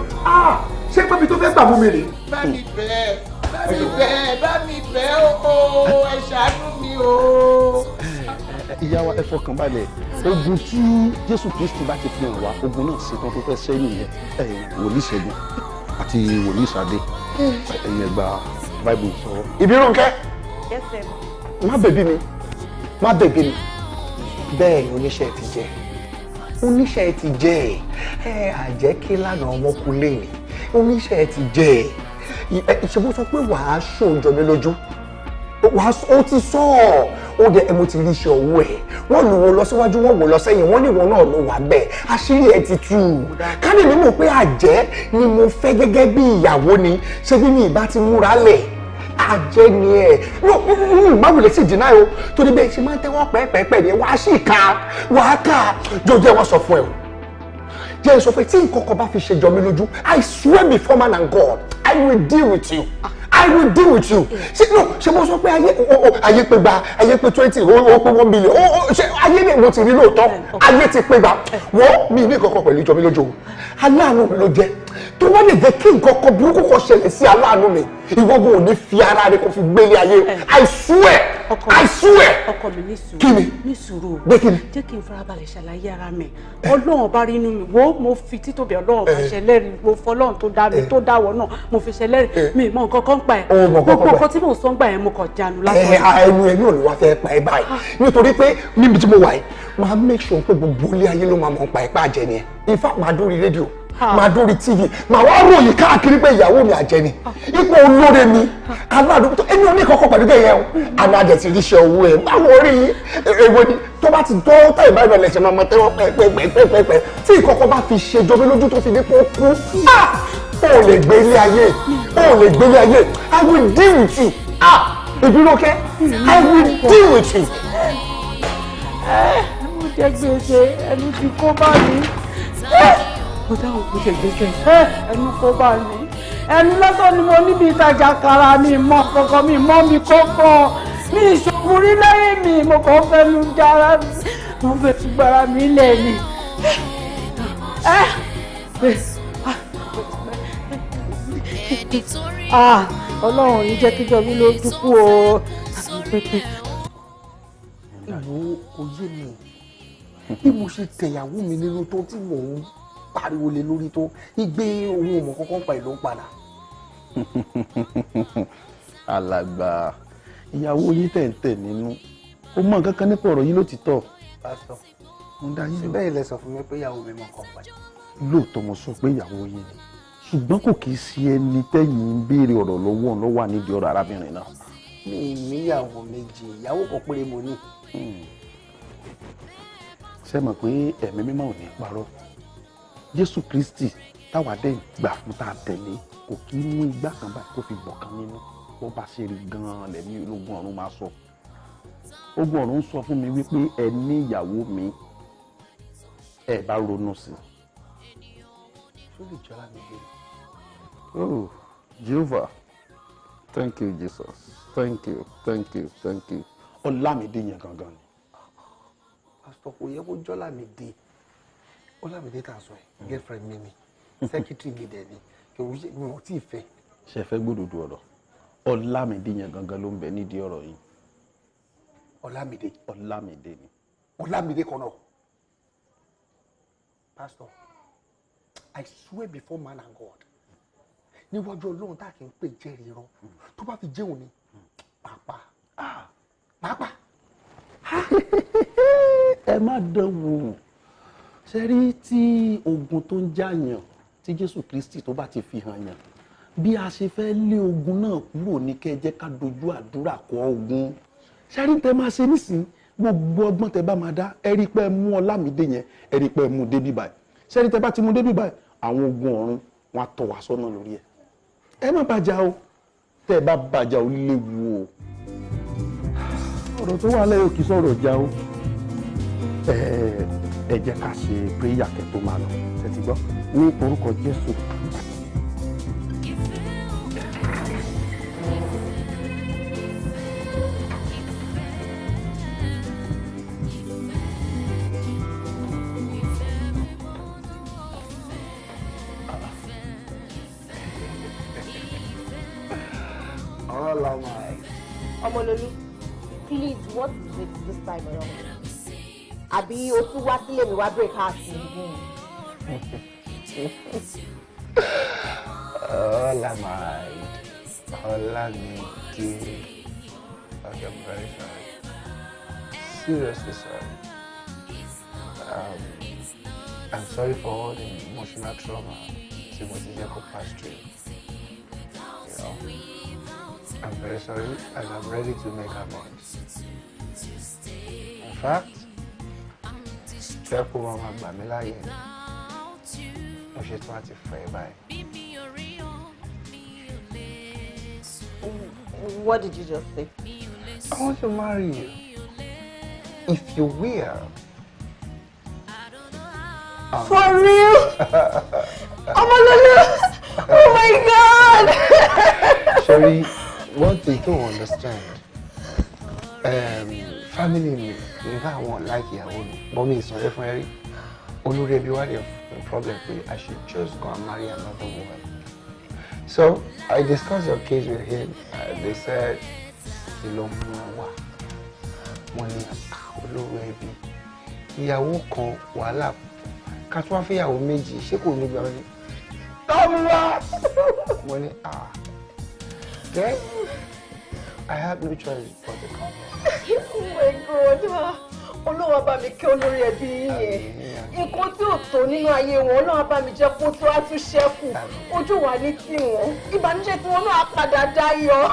ṣé pẹ́bi tó fẹ́ gbà mú mi rè. bá mi bẹ́ẹ̀ o ẹ ṣàánú mi o. Ìyá wa ẹ fọkàn balẹ̀ ogun tí Jésù Kristi bá ti fi hàn wá ogun náà ṣetán tó fẹ́ sẹ́yìn yẹn wòlíì Ṣẹ́gun àti wòlíì Ṣadé ẹ̀yìn ẹgbà Báíbù sọ. Ìbí Ronke má bẹ̀bí mi bẹ́ẹ̀ ni oníṣẹ́ ti jẹ́ àjẹ́ kí lánàá ọmọkùnrin ni oníṣẹ́ ti jẹ́ ìṣèbó sọ pé wàá ṣòjọ mi lójú ó ti sọ ó dẹ ẹ mo ti rí iṣẹ́ owó ẹ̀ wọ́n lù wọ́n lọ síwájú wọ́n wò lọ sẹ́yìn wọ́n ní ìwọ náà ló wà bẹ́ẹ̀ àṣírí ẹ̀ ti tú káàdì mi mọ̀ pé àjẹ́ ni mo fẹ́ gẹ́gẹ́ bí ìyàwó ni ṣé bí mi ìbá ti múra lẹ̀ àjẹ́ ni ẹ̀ báwo lè sì dínà o torí bẹ́ẹ̀ ṣe máa ń tẹ́wọ́ pẹ́ẹ́pẹ́ẹ́pẹ́ ni wàá sì ká wàá ká jọjọ́ wọn sọ fún ẹ o jẹ́ sọ pé tí nǹkan kan bá fi ṣe jọ mí lójú I swear before man and God I will deal with you. I will deal with you. Ṣé mo sọ pé ayé pé gba ayé pé 20 ó pé 1 million ṣé ayé ni mo ti rí lóòótọ́ ayé ti pé gba wọ́n mi ní kankan pẹ̀lú ìjọ mi lójú aláàánú mi ló jẹ́ tó wọ́n lè jẹ́ kí nǹkan kan burúkú kan ṣẹlẹ̀ sí aláàánú mi ìwọ́gbọ̀n ò ní fi ara rẹ̀ kó fi gbélé ayé I swear. ọkọ mi ní sùúrù jẹ́ kí n farabalẹ̀ ṣàlàyé ara mi ọlọ́run bá rí inú mi wo mo fi títóbi ọlọ́run bá ṣẹlẹ́rìí mo fọlọ́run tó dá mi tó dáwọ́ náà mo fi ṣẹlẹ́rìí mi mọ nǹkan kan pa ẹ̀ gbogbo nǹkan tí mò ń sọ ń gbà yẹn mo kàn jánu lásán. ẹnu ẹni ò ní wá fẹ́ pa ẹ báyìí nítorí pé níbi tí mo wà yìí máa make sure pé gbogbo ilé ayé ló máa mọ̀ pa ẹ̀ pa àjẹ́ ni ẹ̀ in fact máa dórí rédíò máa dórí tv máa wá ròyìn káàkiri pé ìyàwó mi àjẹ́ ni ipò olóore mi aládùúgbò tó ẹni oní kọ́kọ́ pẹ̀lú bẹ́ẹ̀ yẹn o àná àjẹ́ ti ríṣẹ́ owó ẹ̀ báwo rí èwo ni tó bá ti tó táyì báyìí lọ́lẹ̀ ṣe máa mọ tẹ́wọ́ pẹ́ẹ́pẹ́ẹ́pẹ́ẹ́pẹ́ tí ìkọ̀kọ̀ bá fi ṣe jọ mí lójú tó fi dé kó kú ó lè gbé ilé ayé I will deal with you Ìbí Ronke I will deal with you. mo jẹ gbèsè ẹnu ti kó bá mi mo dáhùn kó jẹ gbèsè ẹnu kó bá mi ẹnu lọ́sọ̀ ni mo níbi ìtajà kara mi mọ́ kankan mi mọ́ mi kọ́kọ́ mi ìṣòwò rí lẹ́yìn mi mo kàn fẹnu jára mo fẹ́ tún gbára mi lẹ̀ ni. Ọlọ́run ní jẹ́ kíjọ mi ló dúkú o. ìlú oyé mi bí mo ṣe tẹ̀yàwó mi nínú tó tí mò ń pariwo lé lórí tó igbe ohun ọmọ kankan pa ìlú ń padà. alàgbà ìyàwó yín tẹ̀ nínú ó mọ nǹkan kan nípa ọ̀rọ̀ yín ló ti tọ̀. pásítọ̀ síbẹ̀ ilẹ̀ sọ fún mi pé ìyàwó mi mọ̀ kàn pa. lóòótọ́ mo sọ pé ìyàwó yín ni ṣùgbọ́n kò kì í sí ẹni tẹ́yìn ń béèrè ọ̀rọ̀ lọ́wọ́ ló wà nídìí ọ̀rọ̀ arábìnrin náà. mi níyàwó méjì ìyàwó kan péré mo ní. ṣé mọ̀ pé ẹ̀mí mímọ́ ò ní parọ́ Jésù Kristi táwa dẹ̀ gbà fún tá a tẹ̀lé kò kí í mú igbá kan báyìí kó fi bọ̀ kan nínú bó bá ṣe rí gan-an lẹ́mí ológun ọ̀run máa sọ. ogun ọ̀run sọ fún mi wípé ẹ ní ìyàwó mi ẹ bá ronú sí i. tó lè jọra mi dé. Oh, Jehovah, thank you, Jesus. Thank you. Ọlámídé yẹn gangan ni. Pásítọ̀ kò yẹ kó jọ́lámídé. Ọlámídé tá a sọ ẹ̀, girlfriend mi ni, secretary mi dẹ̀ ni, kò rí mi ò tí ì fẹ́. Ṣé fẹ́ gbódòdó ọ̀rọ̀? Ọlámídé yẹn gangan ló ń bẹ nídìí ọ̀rọ̀ yìí. Ọlámídé ni. Ọlámídé kan náà. Pásítọ̀, I swear before man and God níwájú Ọlọ́run tá kì í pè jẹ́rìí irọ́ tó bá fi jẹun ni pàápàá. ẹ má dánwò ṣe rí tí ogun tó ń jàyàn tí Jésù Kristi tó bá ti fi hàn yàn bí a ṣe fẹ́ lé ogun náà kúrò ní kẹ́ jẹ́ ká dojú àdúrà kọ ogun ṣe rí tẹ́ máa ṣe nísìnyí gbogbo ọgbọ́n tẹ́ bá máa dá ẹ rí pé mú Ọlámídé yẹn ẹ rí pé mú débí báyìí ṣe rí tẹ́ bá ti mú débí báyìí àwọn ogun ọ̀run wọn á tọ̀ wá sọ́nà lórí ẹ̀ ẹ má bàjá o tẹ́ ẹ bá bàjá o léwu o ọ̀rọ̀ tó wà lẹ́yìn òkè sọ̀rọ̀ já o ẹ jẹ́ ká ṣe péyà kẹ́ tó máa lọ ṣe ti gbọ́ ní orúkọ Jésù. Ọmọlolú, please, what is it this time around? Àbí o tún wá sílé mi wá break heart again? Olamide, I'm very sorry. Seriously sorry. I'm sorry for all the emotional trauma tí mo ti jẹ́ kó pass through. You know, I'm very sorry and I'm ready to make amends. In fact, fẹ́ kó wọn máa gbà mí láàyè ni mo ṣe tún àti fẹ́ báyìí. What did you just say? I want to marry you. If you will. For real? Ọmọlolú! Oh my God! Sherry, one thing to understand. Family mi nígbà wọn like ìyàwó mi but mi ìsọ̀rẹ́ fún ẹrí olórí ẹbí wá dé problem pé I should just go and marry another woman. So I discussed your case with him and they said ìlọ mú wa wọn ní olówó ẹbí ìyàwó kan wàhálà ká tó wá fẹ́ ìyàwó méjì ṣé kò ní gbà ní tọ́mú wá wọn ní then I had no choice but to come here. Oh my God! Olúwa bá mi kẹ́ olórí ẹbí yẹn. Nǹkan tí ò tó nínú ayé wọn, Olúwa bá mi jẹ́ kó tó á tún ṣẹ́kù. Ojú wa ní tiwọn. Ìbànújẹ́ tí wọn náà padà dayọ̀.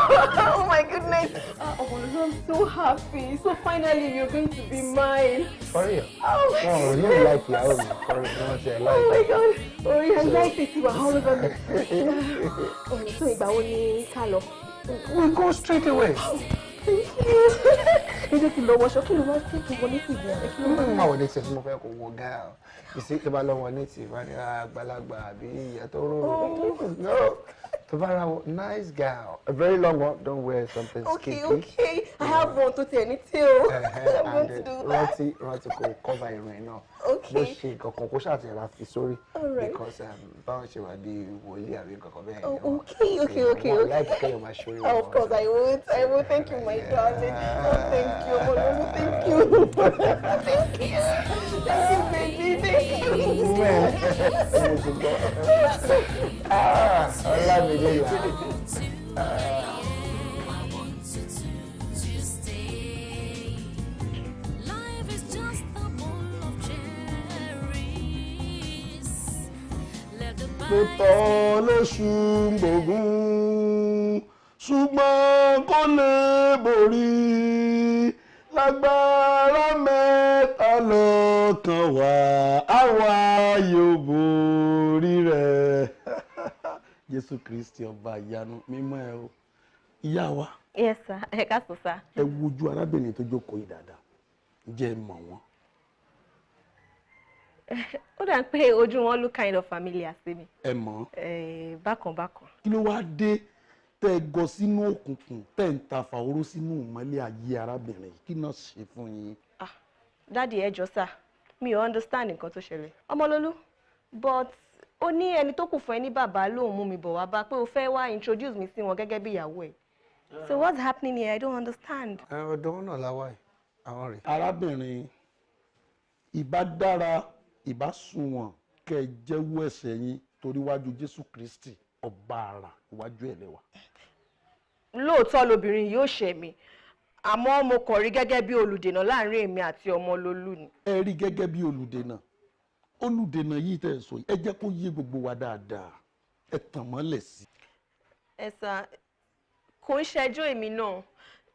Oh my goodness! Ọmọlúwa, I'm so happy. So finally you're going to be mine. For real? Oh my God! No, you don't like ìyàwó mi. For real, no say like. Oh my God! Orí anxiety ti wà all over me. So ìgbà wo ni ká lọ? We go straight away. Ẹ ti lọ wọṣọ kí ló máa ń fi wọlé sí ìgbà rẹ kí ló máa ń. Má wọlé tí mo fẹ́ kó wọ gáà o. Ìsí tí bá lọ wọlé tí bá ní àgbàlagbà àbí ìyá tó rọrùn. No, tó bá ra nice gown, a very long one. Don't wear something skimpy. Okay. I have one to tell you too. I'm going to do that. Rántí kò cover irun náà. Okay. Bó ṣe kankan kó ṣàtìyàrá fi sórí. All right. Because báwọn ṣe wà bí wòlíì àbí kankan bẹ́ẹ̀. Oh, okay. I like kéèyàn máa ṣorí. Of course, I will. Thank you, my darling. Oh, thank you, Ololu. Thank you. Thank you. Thank you, baby. Thank you. Olamide là. Pípọ̀ lóṣù gbògún ṣùgbọ́n kò lè borí lágbára mẹ́ta lọ́kàn wá àwa yóò borí rẹ̀. Jésù Kristi ọba ìyanu mímọ́ ẹ o. Ìyá wa. Yes, sir. Ẹ káàsán, sir. Ẹ wojú arábìnrin tó jókòó yìí dáadáa. Ǹjẹ́ ẹ mọ̀ wọ́n? Ó dà pé ojú wọn look kind of familiar sí mi. Ẹ mọ̀? Bákan. Kí ló wá dé tẹ́ ẹ gọ sínú òkùnkùn tẹ́ ń ta fàwọ́rọ́ sínú ìmọ́lẹ̀ ayé arábìnrin yìí? Kí náà ṣe fún yín? Daddy, ẹ jọ̀ọ́ sir, mi ò understand nǹkan tó ṣẹlẹ̀. Ọmọlolú, but ó ní ẹni tó kù fún ẹ ní bàbá lòun mú mi bọ̀ wá bá pé ó fẹ́ wá introduce mi sí wọn gẹ́gẹ́ bí ìyàwó ẹ̀. So what's happening here? I don't understand. Ọ̀dọ̀ náà la wá ẹ̀ àwọn rẹ̀. Arábìnrin, ìbá dára ìbá sunwọ̀n kẹ́ ẹ jẹ́wọ́ ẹ̀ṣẹ̀ yín torí wájú Jésù Kristi ọba àrà iwájú ẹ̀ lẹ́wà. Lóòótọ́ lobìnrin yóò ṣẹ̀ mí àmọ́ mo kàn rí gẹ́gẹ́ bí olùdènà láàrin èmi àti Ọmọlolú ni. ẹ rí gẹ́gẹ́ bí olùdènà yìí tẹ̀ sọ ẹ jẹ́ kó yé gbogbo wa dáadáa ẹ tàn mọ́lẹ̀ sí. ẹ sà kò ń ṣẹjọ́ èmi náà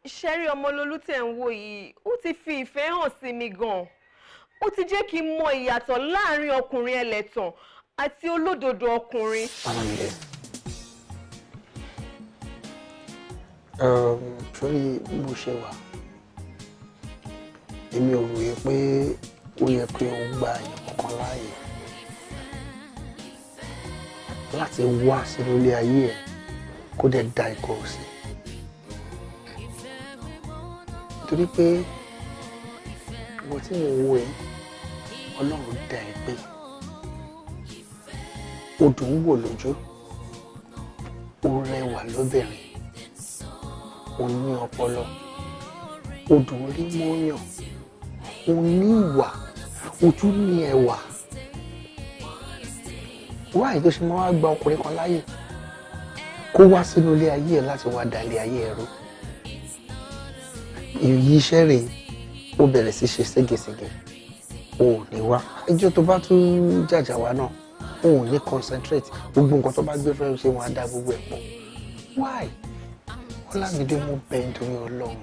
ṣẹ́rí Ọmọlolú tẹ̀ ń wò yìí ó ti fi ìfẹ́ hàn sí mi gan-an ó ti jẹ́ kí n mọ ìyàtọ̀ láàrin ọkùnrin ẹlẹ́tàn àti olódodo ọkùnrin. sórí bó ṣe wà èmi ò ròyìn pé ó yẹ pé ó gba èèyàn kankan láàyè láti wá sínú ilé ayé ẹ̀ kó dẹ̀ da ìkorò sí torí pé ìwọ tí mo wo ẹ Ọlọ́run dá ẹ pé ó dùn ún wò lójú ó rẹwà lóbìnrin ó ní ọpọlọ ó dùn ún rí mọ́yàn ó ní ìwà ó tún ní ẹwà wáyé tó ṣe máa wá gba ọkùnrin kan láàyè kó wá sínú ilé ayé ẹ láti wá da ilé ayé ẹ rú èyí iṣẹ́ rèé ó bẹ̀rẹ̀ sí ṣe ségesège o ò ní wá ẹjọ́ tó bá tún jàjà wá náà o ò ní concentrate gbogbo nǹkan tó bá gbé fẹ́ ṣe wọn á dá gbogbo ẹ̀ pọ̀ why Ọlámídé mo bẹ̀ nítorí Ọlọ́run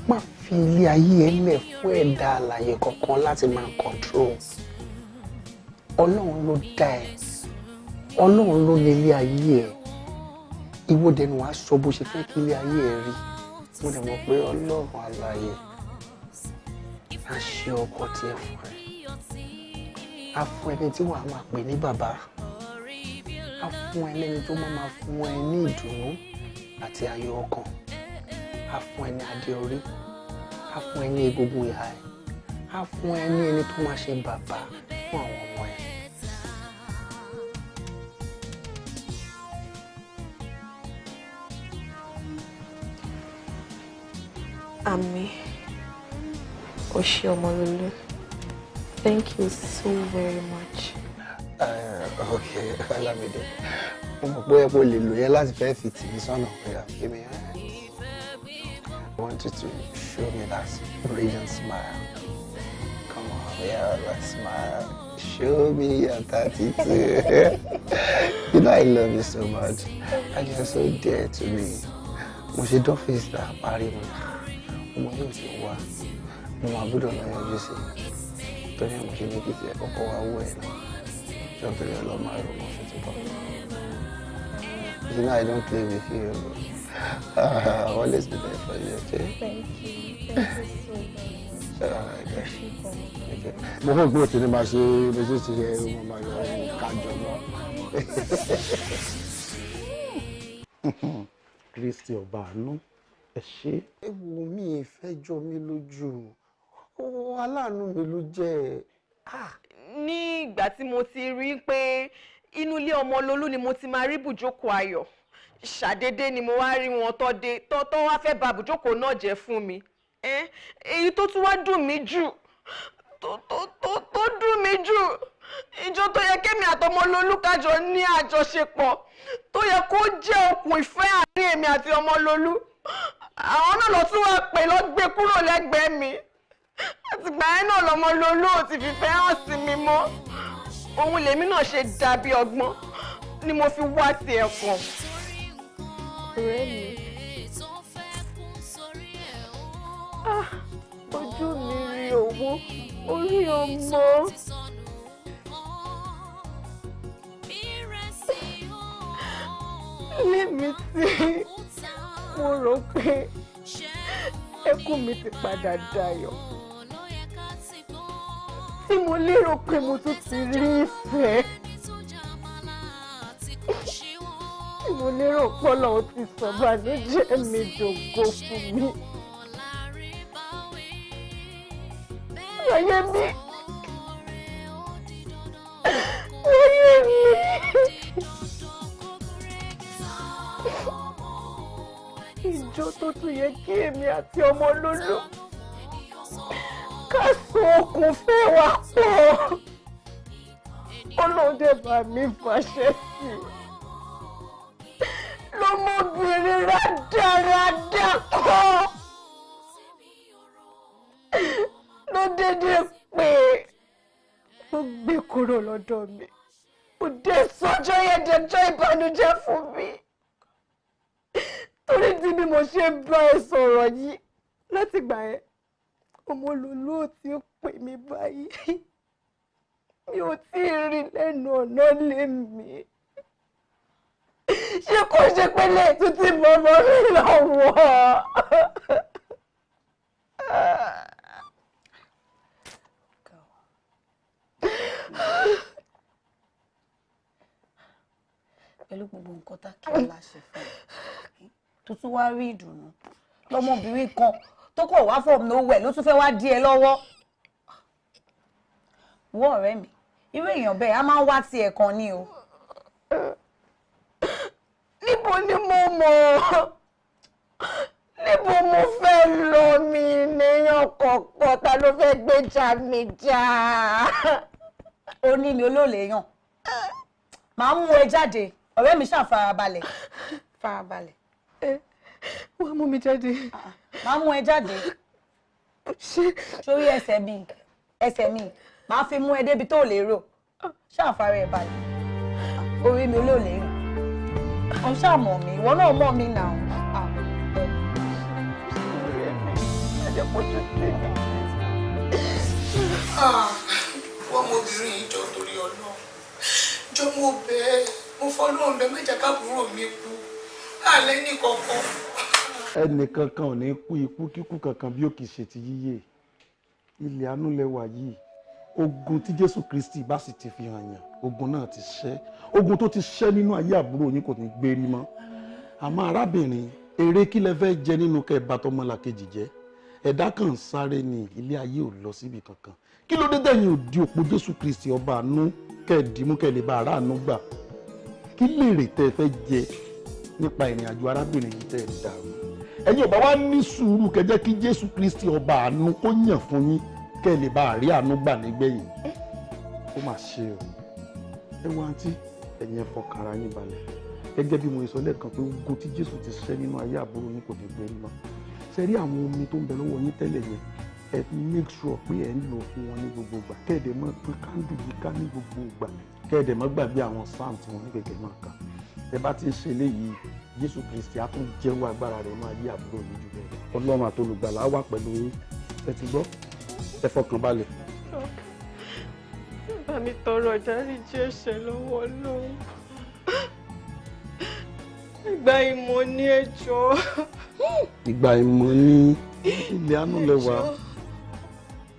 má fi ilé ayé ẹ lẹ̀ fún ẹ̀dá alààyè kankan láti máa control Ọlọ́run ló dá ẹ Ọlọ́run ló ní ilé ayé ẹ ìwọ dẹnu wàá sọ bó ṣe fẹ́ kí ilé ayé ẹ rí mo dẹ̀ mọ̀ pé Ọlọ́run alààyè á ṣe ọkọ tiẹ̀ fún ẹ á fún ẹni tí wàá máa pè ní bàbá á fún ẹ lẹ́ni tó máa fún ẹ ní ìdùnnú àti ayọ̀ ọkàn á fún ẹ ní adé orí á fún ẹ ní egungun ìhà ẹ á fún ẹ ní ẹni tó máa ṣe bàbá fún àwọn ọmọ ẹ. Àmín. O ṣé Ọmọlolú. Thank you so very much. Okay, Ọlámídé. Mo mọ̀ pé kò lè lò yẹn láti fẹ́ fi tì mí sọ́nà pé give me a hand. I want you to show me that brilliant smile. Come on, yeah, that smile. Show me your 32. You know I love you so much. And you're so dear to me. Mo ṣe dọ́fíìsì náà parí mi. Ọmọ yóò ti wá. Mo máa gbọ́dọ̀ lọ yọjú sí i. Torí àwọn ṣe ní kí tiẹ̀ kọ́kọ́ wá wọ ẹ̀ náà. Jọ́bìrì ọlọ́mọ àrùn mo fi ti bọ̀. You know I don't play with you. I'll always be there for you, okay? Thank you. Thank you so much. Mo fẹ́ gbé òtún ní máa ṣe méjèèjì rẹ̀ mo máa yọ kájọ lọ. Kristi ọba àánú ẹ ṣé. Ewu mi ìfẹ́ jọ mí lójú. Aláàánú mi ló jẹ́. Ní ìgbà tí mo ti rí pé inú ilé Ọmọlolú ni mo ti máa rí bùjókòó ayọ̀ ṣàdédé ni mo wá rí wọn tó wá fẹ́ bà bùjókòó náà jẹ́ fún mi èyí tó tún wá dùn mí jù tó dùn mí jù ìjọ tó yẹ kémi àtọmọlolú kájọ ní àjọṣepọ̀ tó yẹ kó jẹ́ okùn ìfẹ́ àárín èmi àti Ọmọlolú àwọn náà lọ tún wá pè lọ gbé kúrò lẹ́gbẹ̀ẹ́ mi àtìgbà yẹn náà lọmọlolú ò ti fìfẹ́ hàn sí mi mọ́ òun lèmi náà ṣe dàbí ọgbọ́n ni mo fi wá sí ẹ̀kọ́. ọ̀rẹ́ mi ojú mi rí owó orí ọmọ. lémi tí mo rò pé ẹkún mi ti padà dayọ̀ tí mo lérò pé mo tún ti rí ìfẹ́ tí mo lérò pé Ọlọ́run ti sọ bànújẹ́ mi dògo fún mi. Ayé mi ìjọ tó tún yẹ kí èmi àti Ọmọlolú ká so okùn fẹ́ wa pọ̀ bá mi fàṣẹ sí lọ́mọbìnrin rádaràdà kan ló dédé pé ó gbé kúrò lọ́dọ̀ mi ó dé sọ́jọ́ yẹn dẹjọ́ ìbànújẹ́ fún mi torí tí bí mo ṣe ń bá ẹ sọ̀rọ̀ yìí láti gbà ẹ́ ọmọ lòlú ò tí ó pè mí báyìí mi ò tí ì rí lẹ́nu ọ̀nà lé mi ṣé kò ṣe pé lẹ́ẹ̀tún tí mo mọ́ mi lọ́wọ́. pẹ̀lú gbogbo nǹkan tá kí ọlá ṣe fún ẹ tó tún wá rí ìdùnnú lọ́mọbìnrin kan tó kọ̀ wá from nowhere ló tún fẹ́ wá dí ẹ lọ́wọ́. wọ́n ọ̀rẹ́ mi irú èèyàn bẹ́ẹ̀ á máa ń wá tiẹ̀ kan ní o. níbo ni mo mọ̀ níbo mo fẹ́ lọ mi níyàn kọ̀ọ̀kan ta ló fẹ́ gbéjà mi já. ó ní mi olóòlè yàn màá mú ẹ jáde ọ̀rẹ́ mi ṣáà farabalẹ̀ farabalẹ̀. wọ́n mú mi jáde. màá mú ẹ jáde sórí ẹsẹ̀ mi màá fi mú ẹ débi tó lérò ṣáà fara ẹ balẹ̀ orí mi olóòlè yàn ọ ṣáà mọ̀ mí ìwọ náà mọ̀ mí náà. wọ́n mọbìnrin ìjọ torí ọlọ́run jọ mo bẹ́ẹ̀ mo fọlọ́run bẹ́ẹ̀ má jẹ́ káàbúrò mi kú àlẹ́ ní kankan. ẹnìkankan ò ní kú ikú kíkú kankan bí ó kì í ṣe ti yíyè ilẹ̀ anúlẹ̀wà yìí ogun tí Jésù Kristi bá sì ti fi hàn yàn ogun náà ti ṣẹ́ ogun tó ti ṣẹ́ nínú ayé àbúrò yín kò ní gbérí mọ́ àmọ́ arábìnrin eré kí lẹ fẹ́ jẹ nínú kẹ́ ẹ bá tọmọlàkejì jẹ́ ẹ̀dá kan ń sáré ní ilé ayé ò lọ síbi kankan kí ló dé tẹ̀yìn ò di òpó Jésù Kristi ọba àánú kẹ́ ẹ dìímú kẹ́ ẹ lè bá ara àánú gbà kí lèrè tẹ́ ẹ fẹ́ jẹ nípa ìrìn àjò arábìnrin yìí tẹ́ ẹ dàrú ẹ̀yin ò bá wá ní sùúrù kẹ́ jẹ́ kí Jésù Kristi ọba àánú kó yàn fún yín kẹ́ ẹ lè bá àrí àánú gbà nígbẹ̀yìn ó mà ṣe o ẹ wọ àǹtí ẹ̀yin ẹ fọkàn ara yín balẹ̀ gẹ́gẹ́ bí mo sọ lẹ́ẹ̀kan pé ogun tí Jésù ti ṣẹ́ nínú ayé àbúrò yín kò ní gbé rí mọ́ ṣe rí àwọn omi tó ń bẹ lọ́wọ́ yín tẹ́lẹ̀ yẹn ẹ make sure pé ẹ ń lò fún wọn ní gbogbo ìgbà kẹ́ẹ̀dẹ̀ mọ́ pé kándù yìí ká ní gbogbo ìgbà kẹ́ẹ̀dẹ̀ mọ́ gbàgbé àwọn psalm tí wọ́n ní gẹ́gẹ́ máa kà ẹ bá ti ń ṣe eléyìí Jésù Kristi á tún jẹ́wọ́ agbára rẹ̀ máa yí àbúrò yín jù bẹ́ẹ̀ Ọlọ́run àtolùgbàlà á wà pẹ̀lú yín ẹ ti gbọ́ ẹ fọkàn balẹ̀. bá mi tọrọ ìdáríjì ẹ̀ṣẹ̀ lọ́wọ́ Ọlọ́run ìgbà ìmọ̀ ní ẹjọ́. ìgbà ìmọ̀ ní ilẹ̀ àánú lẹ́wà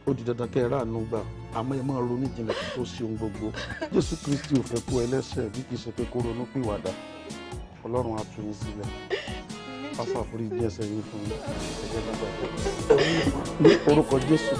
ó di dandan kẹ́ ẹ rà àánú gbà àmọ́ ẹ máa ronú jinlẹ̀ kí tó ṣe ohun gbogbo Jésù Kristi ò fẹ́ kó ẹlẹ́ṣẹ̀ bí kì í ṣe pé kó ronú pìwàdà Ọlọ́run á tú yín sílẹ̀ pásá àforíjì ẹ̀ṣẹ̀ yín fún yín ẹ̀jẹ̀ lágbàdo ní orúkọ Jésù